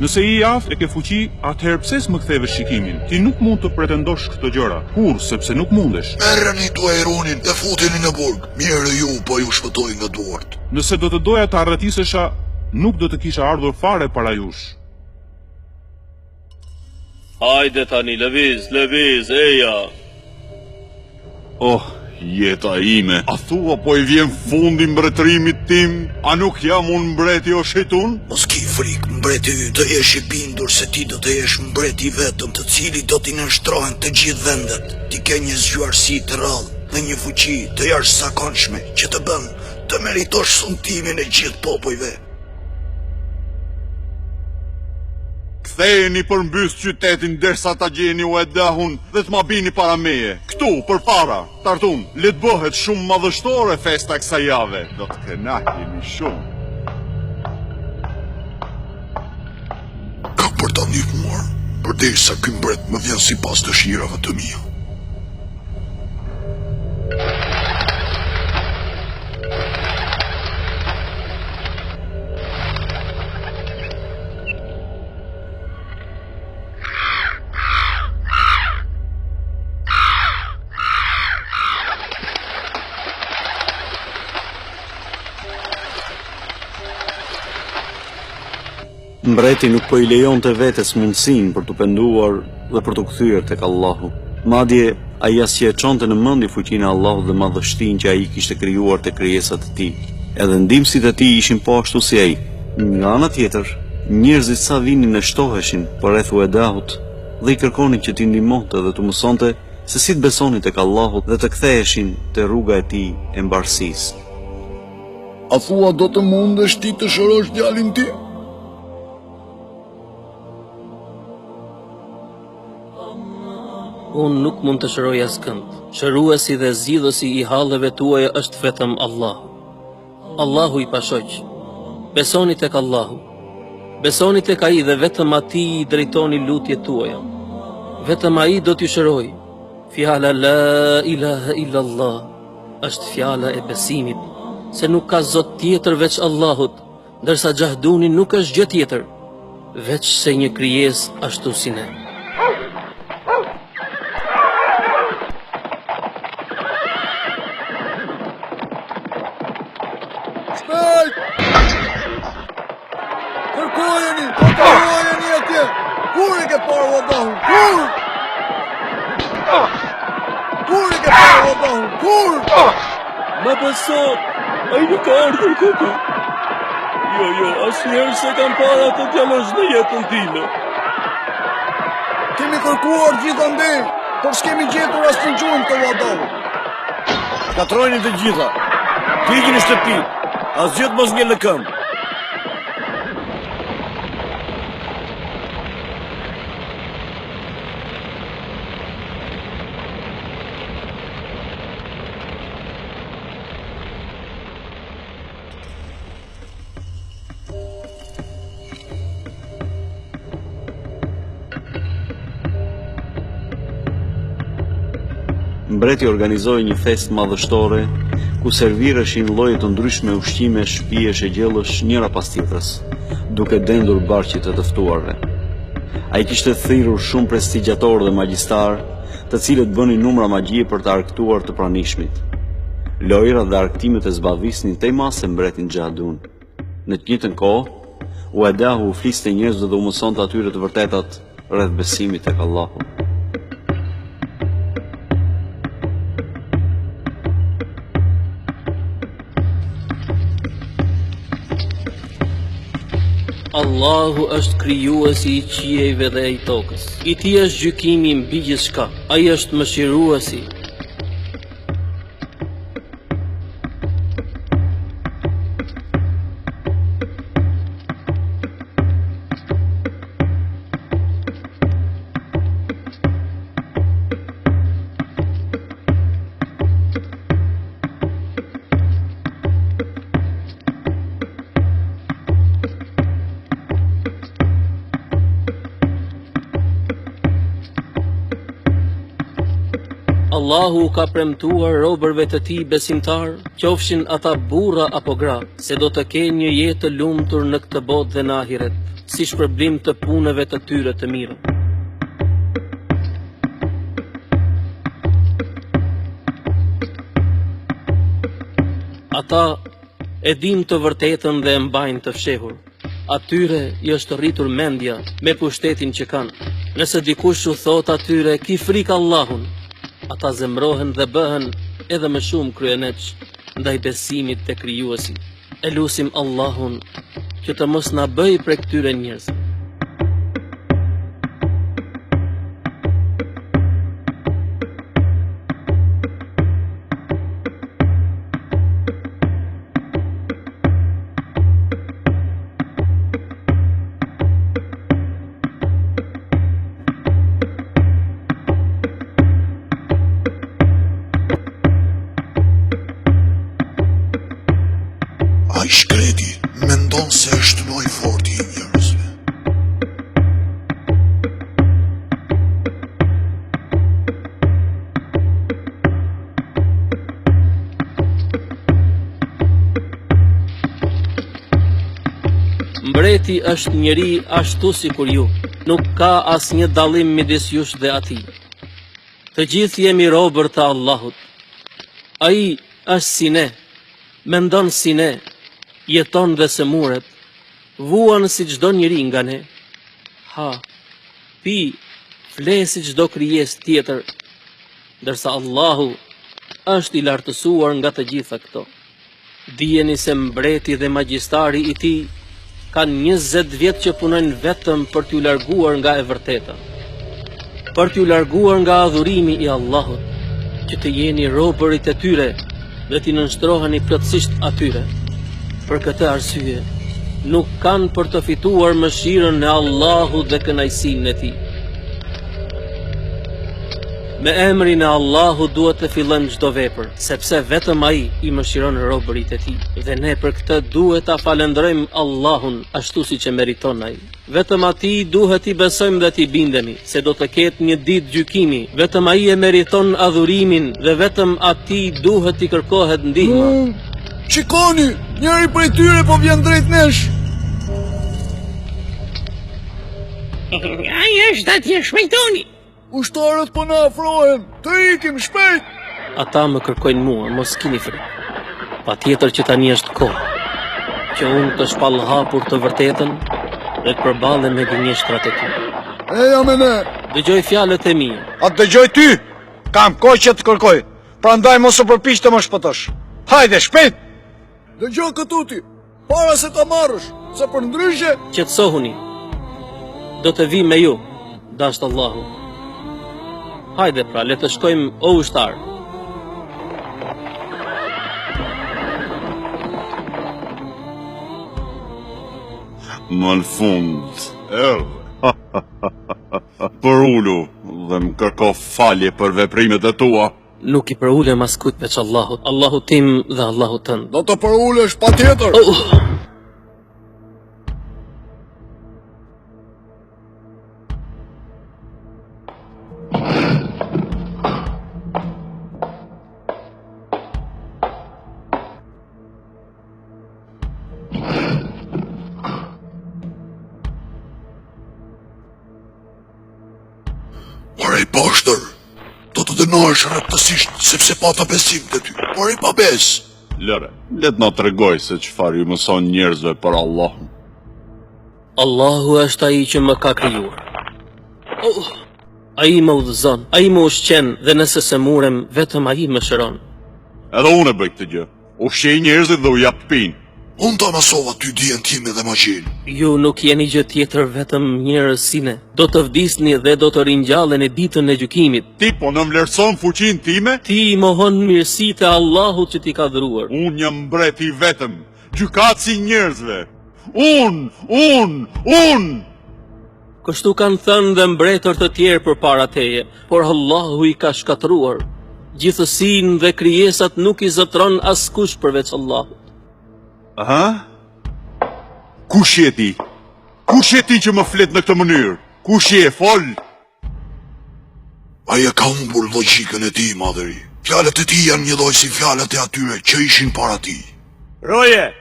Nëse i aftë e ke fuqi, atëherë pse s'më ktheve shikimin? Ti nuk mund të pretendosh këto gjëra, kur sepse nuk mundesh. Merreni Tuaironin dhe futeni në burg. Mirë ju, po ju shpëtoj nga duart. Nëse do të doja të arratisesha, nuk do të kisha ardhur fare para jush. Hajde tani, lëviz, eja. Oh, jeta ime. A thua po i vjen fundi mbretërimit tim? A nuk jam unë mbreti o shejtun? Mos ki frik, mbreti yt të jesh i bindur se ti do të jesh mbreti i vetëm, të cili do t'i nënshtrohen të gjithë vendet. Ti ke një zgjuarsi të rrallë dhe një fuqi të jashtëzakonshme që të bën të meritosh suntimin e gjithë popujve. Ktheheni përmbys qytetin derisa ta gjeni Uedahun dhe të ma bini para meje. Këtu, përpara, Tartun, le të bëhet shumë madhështore festa kësaj jave. Do të kënaqeni shumë. Ka për ta ndihmuar, përderisa ky mbret më vjen sipas dëshirave të mia. Mbreti nuk po i lejon të vetes mundësin për të penduar dhe për të kthyer tek Allahu. Madje ai as që e çonte në mendje fuqinë e Allahut dhe madhështinë që ai kishte krijuar te krijesat e tij. Edhe ndihmësit e tij ishin po ashtu si ai. Nga ana tjetër, njerëzit sa vinin e shtoheshin përreth Uedahut dhe i kërkonin që t'i ndihmonte dhe të mësonte se si të besonin tek Allahu dhe të ktheheshin te rruga e tij e mbarsisë. A thua do të mundesh ti të shërosh djalin tim? Unë nuk mund të shëroj askënd. Shëruesi dhe zgjidhësi i halleve tuaja është vetëm Allahu. Allahu i pashoq. Besoni tek Allahu. Besoni tek ai dhe vetëm atij i drejtoni lutjet tuaja. Vetëm ai do t'ju shëroj. Fjala la ilaha illa Allah është fjala e besimit, se nuk ka zot tjetër veç Allahut, ndërsa Xahduni nuk është gjë tjetër veç se një krijesë ashtu si ne. Kërkojeni, kontrollojeni atje. Kur e ke parë Uedahun? Kur? Kur e ke parë Uedahun? Kur? Ma beso, ai nuk ka ardhur këtu. Jo, asnjëherë se kam parë atë djalosh në jetën time. Kemi kërkuar gjithandej, por s'kemi gjetur asnjë gjumë të Uedahut. Katrojni të gjitha. Hiqini në shtëpi. Asgjë të mos ngel në këmbë. Mbreti organizoi një festë madhështore ku servireshin lloje të ndryshme ushqimesh, pijesh e gjellësh njëra pas tjetrës, duke dendur barqet e të ftuarve. Ai kishte thirrur shumë prestigjatorë dhe magjistar, të cilët bënin numra magjie për të argëtuar të pranishmit. Lojrat dhe argëtimet e zbavisnin tema se mbretin Xahdun. Në të njëjtën kohë, Uedahu u fliste njerëzve dhe u mësonte atyre të vërtetat rreth besimit tek Allahu. Allahu është krijuesi i qiejve dhe i tokës. I tij është gjykimi mbi gjithçka. Ai është mëshiruesi. Allahu ka premtuar robërve të tij besimtar, qofshin ata burra apo gra, se do të kenë një jetë të lumtur në këtë botë dhe në ahiret, si shpërblim të punëve të tyre të mira. Ata e din të vërtetën dhe e mbajnë të fshehur. Atyre i është rritur mendja me pushtetin që kanë. Nëse dikush u thot atyre ki frikë Allahun, ata zemrohen dhe bëhen edhe më shumë kryeneç ndaj besimit te Krijuesi. E lutim Allahun që të mos na bëj prej këtyre njerëzve. Ai shkreti mendon se është më i forti i njerëzve. Mbreti është njeri ashtu si kur ju, nuk ka asnjë dallim midis jush dhe atij. Të gjithë jemi robër të Allahut. Ai është si ne, mendon si ne, jeton dhe sëmuret, vuan si çdo njeri nga ne. Ha, pi, fle si çdo krijesë tjetër, ndërsa Allahu është i lartësuar nga të gjitha këto. Dijeni se mbreti dhe magjistari i tij kanë 20 vjet që punojnë vetëm për t'ju larguar nga e vërteta, për t'ju larguar nga adhurimi i Allahut, që të jeni robërit e tyre dhe t'i nënshtroheni plotësisht atyre. Për këtë arsye, nuk kanë për të fituar mëshirën e Allahut dhe kënaqësinë e tij. Me emrin e Allahut duhet të fillojmë çdo vepër, sepse vetëm ai i mëshiron robërit e tij, dhe ne për këtë duhet ta falenderojmë Allahun ashtu siç e meriton ai. Vetëm atij duhet i besojmë dhe t'i bindemi, se do të ketë një ditë gjykimi. Vetëm ai e meriton adhurimin dhe vetëm atij duhet t'i kërkohet ndihma. Shikoni, njëri prej tyre po vjen drejt nesh. Ai është atje, shpejtoni. Ushtarët po na afrohen, të ikim shpejt. Ata më kërkojnë mua, mos keni frikë. Patjetër që tani është kohë që unë të shpallhapur të vërtetën dhe të përballem me gënjeshtrat e tyre. Eja me ne. Dëgjoj fjalët e mia. A të dëgjoj ty? Kam kohë që të kërkoj. Prandaj mos u përpiq të më shpëtosh. Hajde, shpejt! Dëgjoj këtu ti, para se ta marrësh, se për ndryshe... Qetësohuni. Do të vi me ju, dashtë Allahu. Hajde pra, le të shkojmë o ushtar. Në fund, erdhe. Për ulu dhe më kërko falje për veprimet e tua. Nuk i përulem askujt veç Allahut. Allahu tim dhe Allahu tënd. Do të përulesh patjetër. Por i poshtër, do të dënohesh rreptësisht sepse pata besim të ty. Por i pabes. Lëre, let na tregoj se çfarë ju mëson njerëzve për Allahun. Allahu është ai që më ka krijuar. Ai më udhëzon, ai më ushqen dhe nëse sëmurem, vetëm ai më shëron. Edhe unë e bëj këtë gjë. Ushqej njerëzit dhe u jap pinë. Unë ta mësova ty dijen time dhe magjin. Ju nuk jeni gjë tjetër vetëm njerëz si ne. Do të vdisni dhe do të ringjalleni ditën e gjykimit. Ti po në vlerëson fuqinë time? Ti i mohon mirësitë e Allahut që ti ka dhuruar. Unë jam mbreti i vetëm, gjykatësi i njerëzve. Unë! Kështu kanë thënë dhe mbretër të tjerë përpara teje, por Allahu i ka shkatëruar. Gjithësinë dhe krijesat nuk i zotron askush përveç Allahut. Aha? Kush je ti? Kush je ti që më flet në këtë mënyrë? Kush je, fol? Ai e ka humbur logjikën e tij, madhëri. Fjalët e tij janë një lloj si fjalët e atyre që ishin para tij. Roje,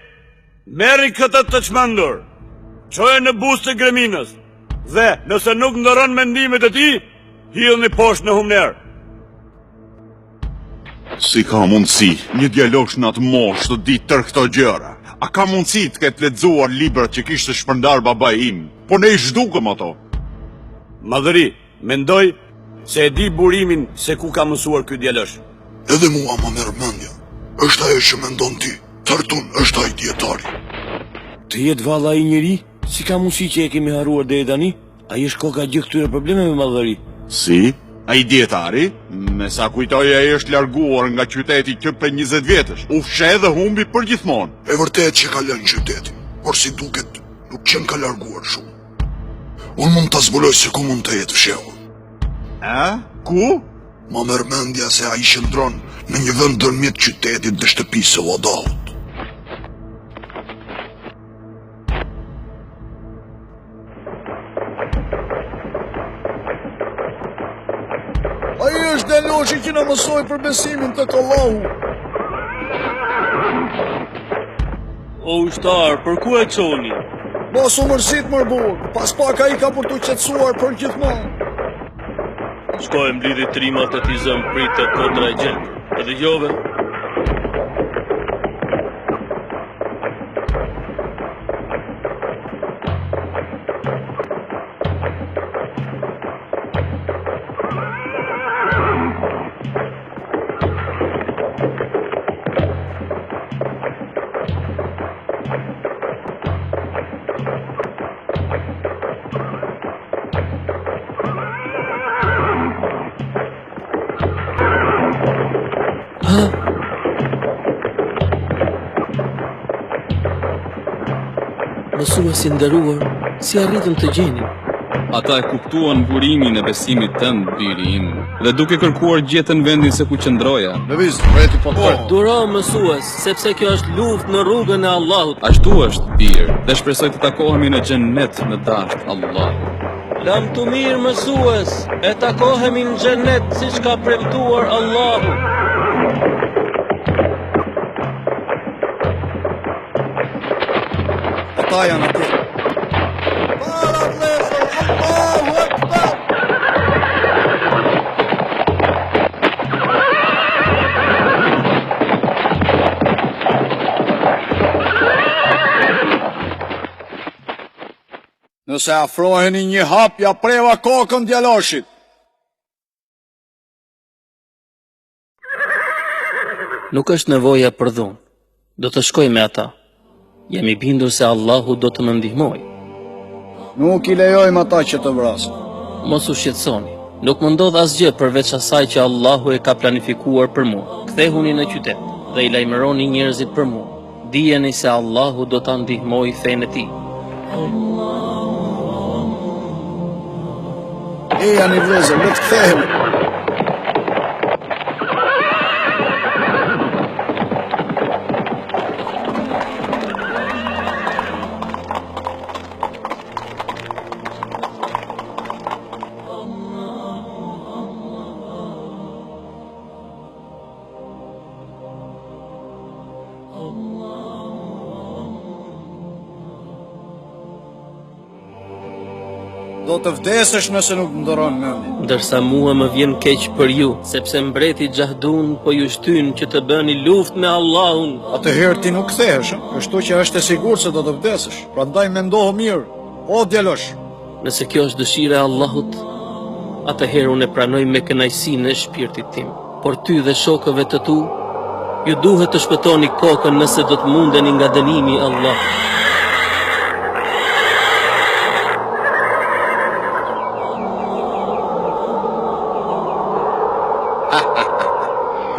merri këtë të çmendur, çoje në buzë të Greminës, dhe nëse nuk ndërron mendimet e tij, hidhni poshtë në humner. Si ka mundësi një djalosh në atë moshë të ditë tërë këto gjëra? A ka mundësi të ketë lexuar librat që kishte shpërndar babai im? Po ne i zhdukëm ato. Madhëri, mendoj se e di burimin se ku ka mësuar ky djalosh. Edhe mua më merr mendja. Është ajo që mendon ti. Tartun është ai dietari. Të jetë valla ai njeri, si ka mundësi që e kemi harruar deri tani? Ai është koka gjë këtyre problemeve, madhëri. Si? Ai dietari? Me sa kujtoj ai është larguar nga qyteti që për 20 vjetësh. U fshe dhe humbi për gjithmonë. E vërtet që ka lënë qytetin, por si duket nuk qenë ka larguar shumë. Unë mund të zbuloj se ku mund të jetë fshehur. A? Ku? Ma merr mendja se ai qëndron në një vend ndërmjet qytetit dhe shtëpisë së Wadahut. Ai është djaloshi që na mësoi për besimin tek Allahu. O ushtar, për ku e çoni? Mos u mërzit mërbur, pas pak ai ka për të qetësuar për gjithmonë. Shkojmë lidhi trimat e t'i zëmë pritë kontra e gjelë. Edhe jove? Mësuesi nderuar, si arritëm të gjenin? Ata e kuptuan burimin e besimit tënd, biri im, dhe duke kërkuar gjetën vendin se ku qëndroja. Lëviz, vreti po të Duro mësues, sepse kjo është luftë në rrugën e Allahut. Ashtu është, birë, dhe shpresoj të takohemi në xhennet në dasht Allah. Lam të mirë mësues, e takohemi në xhennet siç ka premtuar Allahu. Ata janë aty. Para vlefër, Allahu Akbar! Nëse afroheni një hap, ja preva kokën djaloshit. Nuk është nevoja për dhunë. Do të shkoj me ata. Jam i bindur se Allahu do të më ndihmoj. Nuk i lejojmë ata që të vrasin. Mos u shqetësoni. Nuk më ndodh asgjë përveç asaj që Allahu e ka planifikuar për mua. Kthehuni në qytet dhe i lajmëroni njerëzit për mua. Dijeni se Allahu do ta ndihmojë fenë e tij. E janë i vlezër, le të kthehemi. Do të vdesësh nëse nuk ndëron mendin. Ndërsa mua më vjen keq për ju, sepse mbreti Xahdun po ju shtyn që të bëni luftë me Allahun. Atëherë ti nuk kthehesh, kështu që është e sigurt se do të vdesësh. Prandaj mendohu mirë, o djalosh. Nëse kjo është dëshira e Allahut, atëherë unë e pranoj me kënaqësi në shpirtit tim. Por ty dhe shokëve të tu, ju duhet të shpëtoni kokën nëse do të mundeni nga dënimi i Allahut.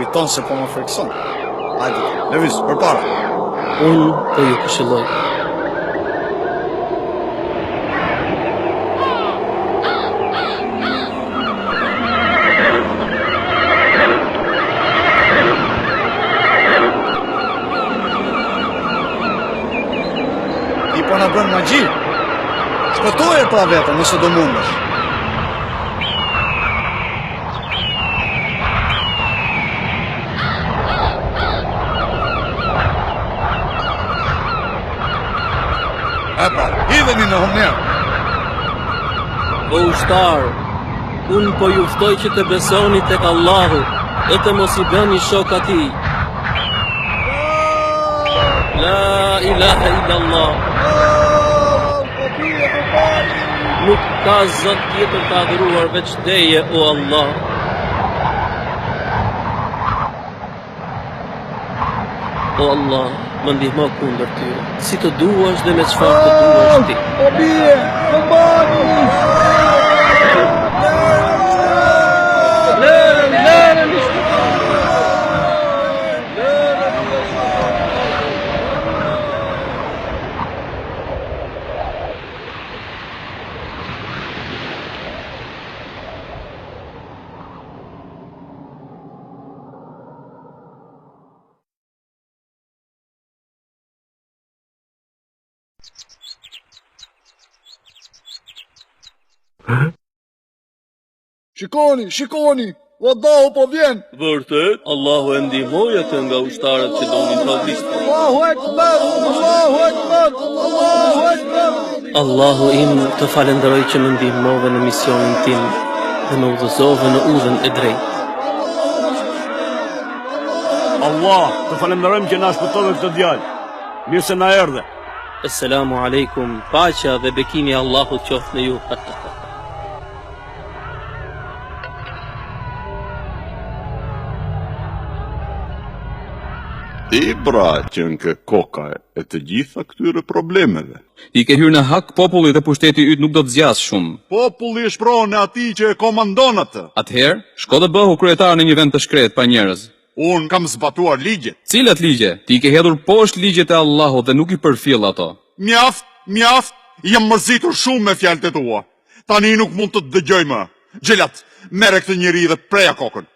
Kujton se po më frikson. Hajde, lëviz, përpara. Unë po ju këshilloj. Ti po na bën magji. Shpëtoje pra vetëm nëse do mundesh. Hapa, hidheni në humner. O ushtar, unë po ju ftoj që të besoni tek Allahu dhe të mos i bëni shok atij. La ilaha illallah. Nuk ka zot tjetër të adhuruar veç teje, o Allah. O Allah, më ndihmo kundër tyre, si të duash dhe me çfarë të duash ti. O bie, o bani! Shikoni, shikoni, Allahu po vjen. Vërtet, Allahu e ndihmoi atë nga ushtarët që donin ta vrisnin. Allahu Ekber, Allahu Ekber, Allahu Ekber. Allahu im, të falenderoj që më ndihmove në misionin tim dhe më udhëzove në udhën e drejtë. Allah, të falenderojmë që na shpëtove këtë djalë. Mirë se na erdhe. Assalamu alaikum, paqja dhe bekimi i Allahut qoftë në ju. Ti bra që në ke koka e të gjitha këtyre problemeve. Ti ke hyrë në hak popullit dhe pushteti yt nuk do të zgjas shumë. Populli është pronë ati që e komandon atë. Atëherë, shko dhe bëhu kryetar në një vend të shkret pa njerëz. Unë kam zbatuar ligjet. Cilat ligje? Ti ke hedhur poshtë ligjet e Allahut dhe nuk i përfill ato. Mjaft, jam mërzitur shumë me fjalët e tua. Tani nuk mund të të dëgjoj më. Gjelat, merre këtë njeri dhe preja kokën.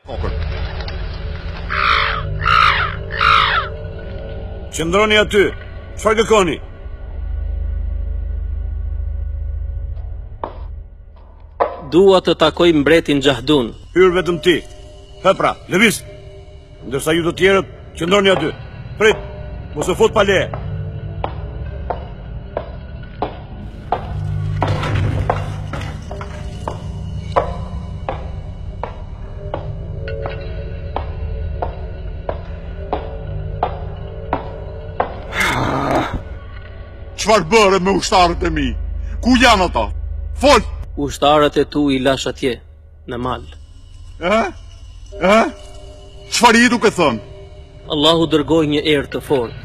Qëndroni aty. Çfarë kërkoni? Dua të takoj mbretin Xahdun. Hyr vetëm ti. Pra, lëviz. Ndërsa ju të tjerët, qëndroni aty. Prit, mos e fut pa leje. Çfarë bëre me ushtarët e mi? Ku janë ata? Fol! Ushtarët e tu i lash atje, në mal. Çfarë i duke thënë? Allahu dërgoi një erë të fortë,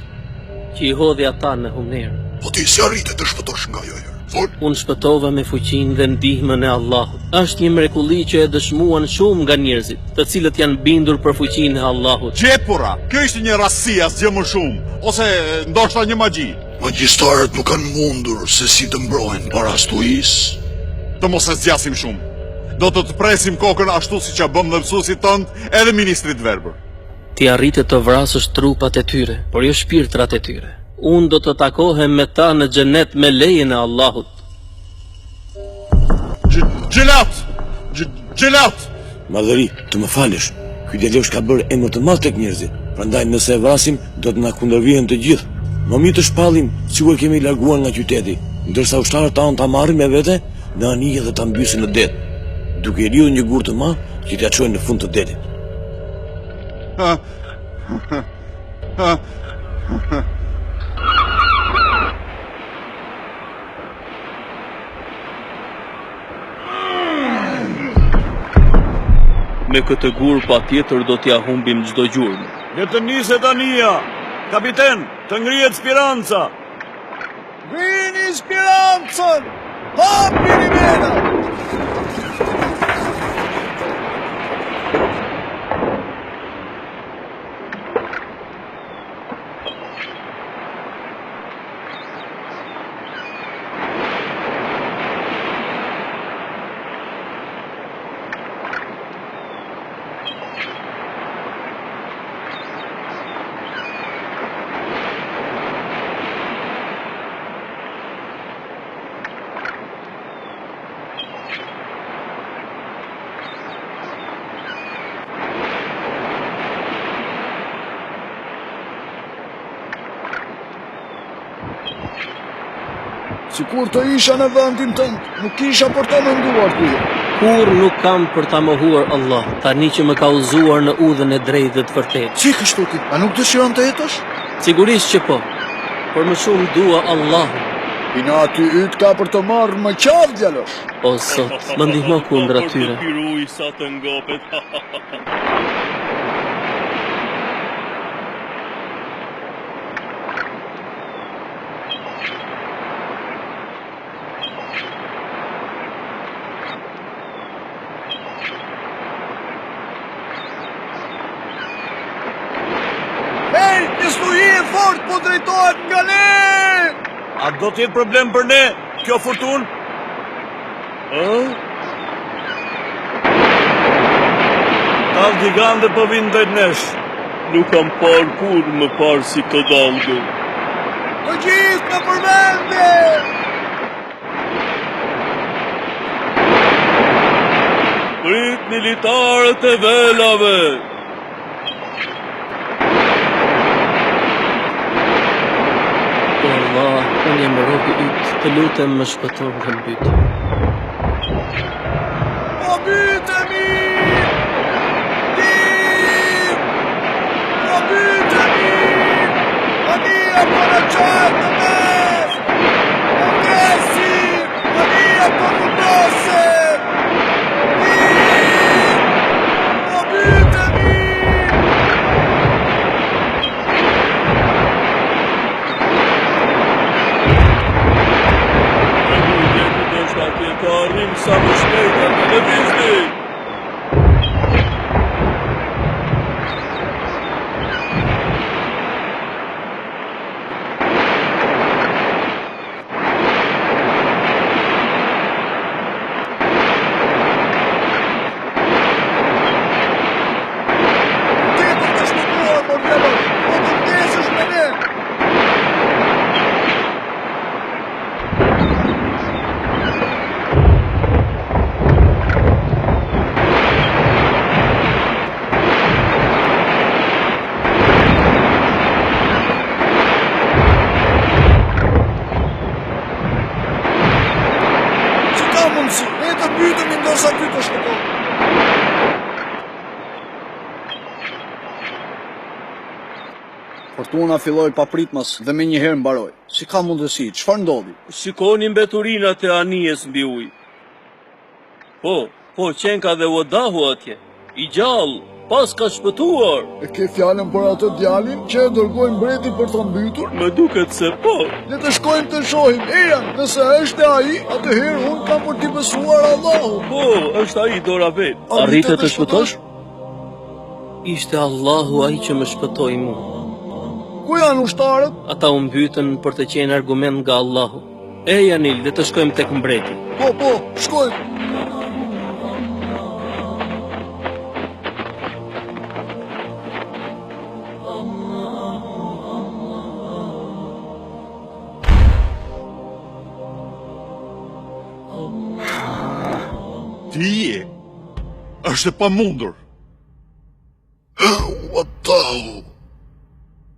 që i hodhi ata në humner. Po ti si arrite të shpëtosh nga jo erë? Fol! Unë shpëtova me fuqinë dhe ndihmën e Allahut. Është një mrekulli që e dëshmuan shumë nga njerëzit, të cilët janë bindur për fuqinë e Allahut. Gjepura, kjo ishte një rastësi asgjë më shumë, ose ndoshta një magji. Magjistarët nuk kanë mundur se si të mbrohen para stuis. Të mos e zgjasim shumë. Do të të presim kokën ashtu si që bëm dhe mësuesit tënd edhe ministrit verbër. Ti arrite të vrasësh trupat e tyre, por jo shpirtrat e tyre. Unë do të takohem me ta në xhenet me lejen e Allahut. Gjelat! Madhëri, të më falësh. Ky djalosh ka bërë emër të madh tek njerëzit. Prandaj nëse e vrasim, do të na kundërvihen të gjithë. Më mirë të shpallim si u kemi larguar nga qyteti, ndërsa ushtarët tanë ta marrin me vete në anije dhe ta mbysin në det, duke i lidhur një gur të madh që t'ia çojnë në fund të detit. Me këtë gur patjetër do t'ja humbim çdo gjurmë. Le të niset anija. Kapiten, të ngrihet Speranca. Vini Sperancën! Hapini vena! Sikur të isha në vendin tënd, nuk isha për të menduar ty. Kur nuk kam për ta mohuar Allah, tani që më ka udhëzuar në udhën e drejtë dhe të vërtetë. Si kështu ti? A nuk dëshiron të jetosh? Sigurisht që po, por më shumë dua Allahun. Pina aty yt ka për të marrë më qafë djalosh. O Zot, më ndihmo kundër atyre. Piruj sa të ngopet. Hej, një stuhi e fort po drejtohet nga ne! A do t'jetë problem për ne, kjo fortun? Tal gigante po vinë drejt nesh. Nuk kam parë kur më parë si të dalgë. Të gjithë në përmendje! Prit militarët e velave! O Allah, unë jam robi yt, të lutem më shpëto nga mbytyja. Po bytemi! Tim! Po bytemi! Ania po në qatë në mes! Po kresim! Ania po në nësem! Tim! Po bytemi! Ka arrim sa më shpejt atë në vizdi. Tjetër të shpëtuar, por djalosh! Po të vdesësh me ne! Ne të bytemi ndërsa ty të shpëton. Fortuna filloi papritmas dhe me njëherë mbaroi. Si ka mundësi? Çfarë ndodhi? Shikoni mbeturinat e anijes mbi ujë. Po, qenka dhe Wadahu atje. I gjallë, pas ka shpëtuar. E ke fjalën për atë djalin që e dërgoi mbreti për të mbytur? Më duket se po. Le të shkojmë të shohim. Ejan, nëse është ai, atëherë unë kam për t'i besuar Allahut. Po, është ai dora vet. Arrite të shpëtosh? Ishte Allahu ai që më shpëtoi mua. Ku janë ushtarët? Ata u mbytën për të qenë argument nga Allahu. Janil, le të shkojmë tek mbreti. Po, shkojmë. Ti je, është e pamundur. Wadahu!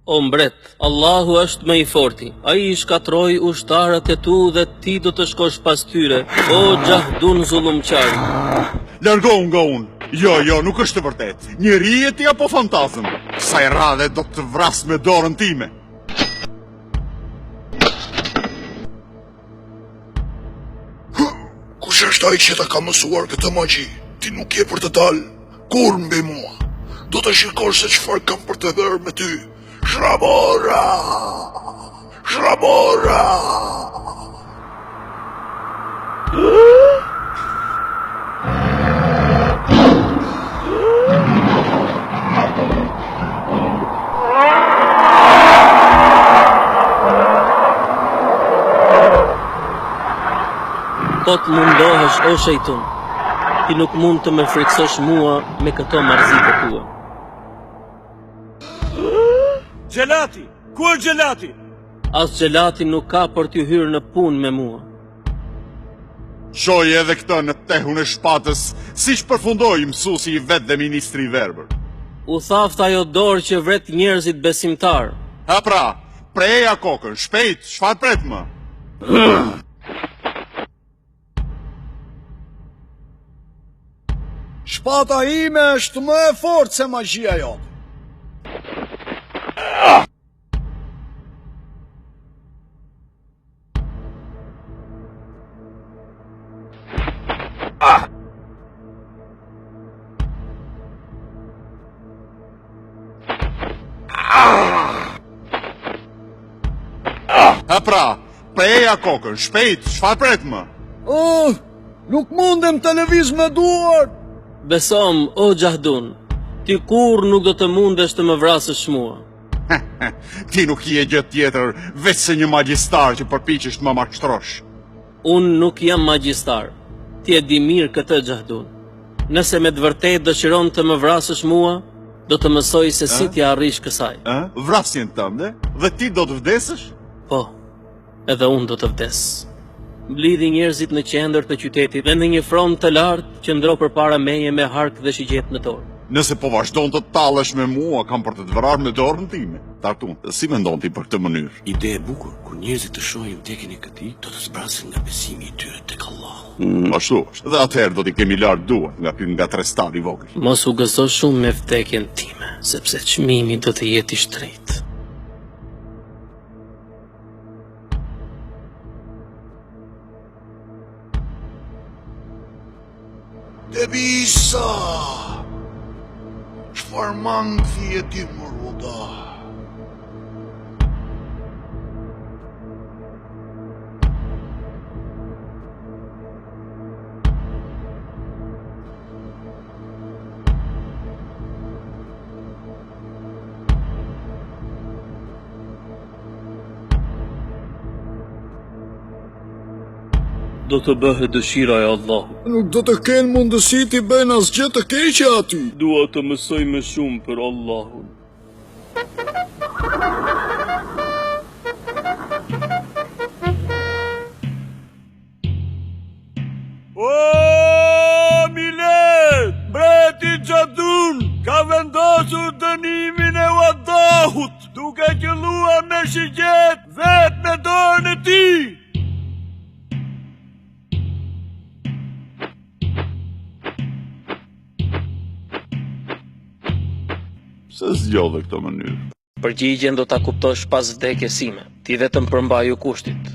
O mbret, Allahu është më i forti. Ai i shkatroi ushtarët e tu dhe ti do të shkosh pas tyre. O Xahdun zullumqar. Largohu nga unë. Jo, nuk është e vërtet. Njeri e ti apo fantazm? Kësaj radhe do të vras me dorën time. Kush është ai që ta ka mësuar këtë magji? Ti nuk je për të dalë kur mbi mua. Do të shikosh se çfarë kam për të bërë me ty. Shrabora! Shrabora! Po të mundohesh, o shejtun. Ti nuk mund të më friksosh mua me këto marrëzite tua. Gjelati! Ku është Gjelati? As Gjelati nuk ka për t'ju hyrë në punë me mua. Shoj edhe këtë në tehun e shpatës, si që përfundoi mësuesi i vet dhe ministri i verbër. U thaft ajo dorë që vret njerëzit besimtar. Ha pra, preja kokën, shpejt, çfarë pret më? Shpata ime është më e fortë se magjia jote. Ha pra, preja kokën, shpejt, çfarë pret më? Nuk mundem të lëviz me duar. Besom, o Gjahdun, ti kur nuk do të mundesh të më vrasësh mua. Ti nuk je gjë tjetër, veç se një magjistar që përpiqesh të më mashtrosh. Unë nuk jam magjistar. Ti e di mirë këtë, Gjahdun. Nëse me të vërtet dëshiron të më vrasësh mua, do të mësoj se si t'ja arrish kësaj. Vrasjen tënde? Dhe ti do të vdesësh? Po, edhe unë do të vdes. Mblidhi njerëzit në qendër të qytetit dhe në një front të lartë qëndro përpara meje me hark dhe shigjet në dorë. Nëse po vazhdon të tallesh me mua, kam për të të vrarë me dorën time. Tartun, si mendon ti për këtë mënyrë? Ide e bukur, kur njerëzit të shohin vdekjen e këtij, do të zbrasin nga besimi i tyre tek Allahu. Ashtu është. Dhe atëherë do t'i kemi lartë duart nga trestar i vogël. Mos u gëzo shumë me vdekjen time, sepse çmimi do të jetë i shtrenjtë. Debisa! Çfarë mangthi e ti mërvoda? Do të bëhet dëshira e Allahut. Nuk do të kenë mundësi t'i bëjnë asgjë të keqe aty. Dua të mësoj më shumë për Allahun. O, Milet! Mbreti Gjahdun ka vendosur dënimin e Allahut, duke qelluar me shigjet vetë në dorën e tij. Se zgjodhe këtë mënyrë. Përgjigjen do ta kuptosh pas vdekjes sime. Ti vetëm përmbaju kushtit.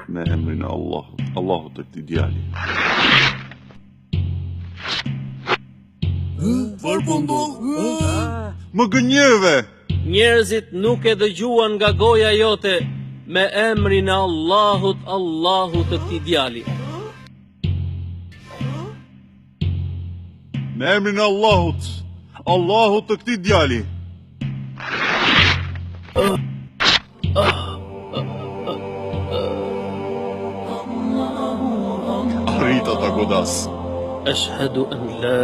Me emrin e Allahut, Allahut të këtij djali. Çfarë po ndodh? Më gënjeve! Njerëzit nuk e dëgjuan nga goja jote me emrin e Allahut, Allahut të këtij djali. Me emrin e Allahut, Allahut të këtij djali. Arrita ta godas. Ashhadu an la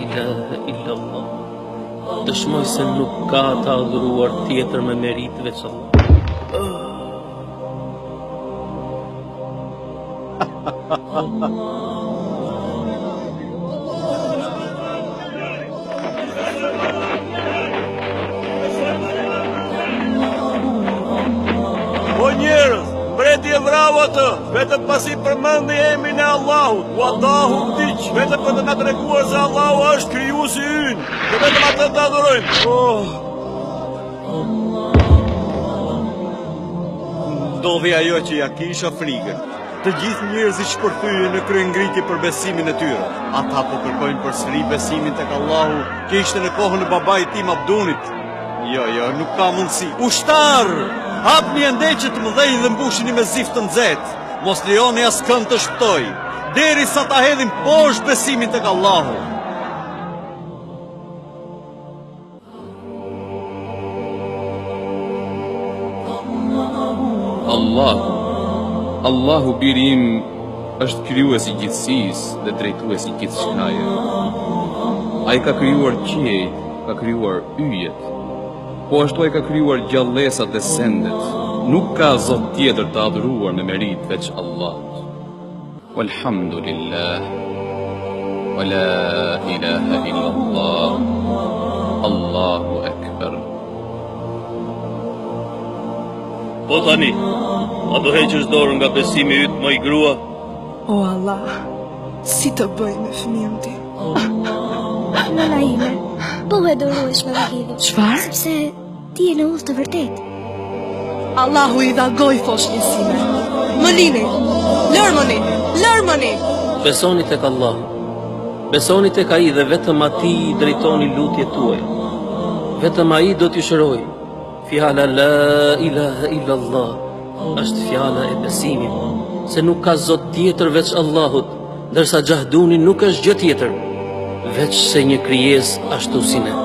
ilaha illa Allah. Dëshmoj se nuk ka të adhuruar tjetër me merit veç Allah. O njerëz, mbreti e vrau atë, vetëm pasi përmendi emrin e Allahut. Allahu vdiq, vetëm për të na treguar se Allahu është krijuesi ynë, dhe vetëm atë të adhurojmë. Ndodhi ajo që ja kisha frikën. Të gjithë njerëzit shpërthyen në kryengritje për besimin e tyre. Ata po kërkojnë përsëri besimin tek Allahu që ishte në kohën e babait tim Abdunit. Jo, nuk ka mundësi. Ushtar! Hapni endeqet të mëdhenj dhe mbushini me ziftë të nxehtë. Mos lejoni askënd të shpëtoj, derisa ta hedhin poshtë besimin tek Allahu. Allahu biri im është krijuesi i gjithësisë dhe drejtuesi i gjithçkaje. Ai ka krijuar qiejt, ka krijuar yjet. Po ashtu ai ka krijuar gjallësat dhe sendet. Nuk ka zot tjetër të adhuruar me merit veç Allahut. Walhamdulillah. Wala ilaha illa Allah. Allahu akbar. Po tani, a do heqësh dorën nga besimi yt më i grua? O Allah, si të bëj me fëmijën ti? Nëna ime, po e dorohesh me vëllëve. Çfarë? Sepse ti je në udhë të vërtet. Allahu i dha gojë foshnjën sime. Më lini, lërmëni, lërmëni! Besoni tek Allahu. Besoni tek ai dhe vetëm atij i drejtoni lutjet tuaja. Vetëm ai do t'ju shëroj. Fjala la ilaha illa Allah është fjala e besimit, se nuk ka zot tjetër veç Allahut, ndërsa Gjahduni nuk është gjë tjetër veç se një krijesë ashtu si ne.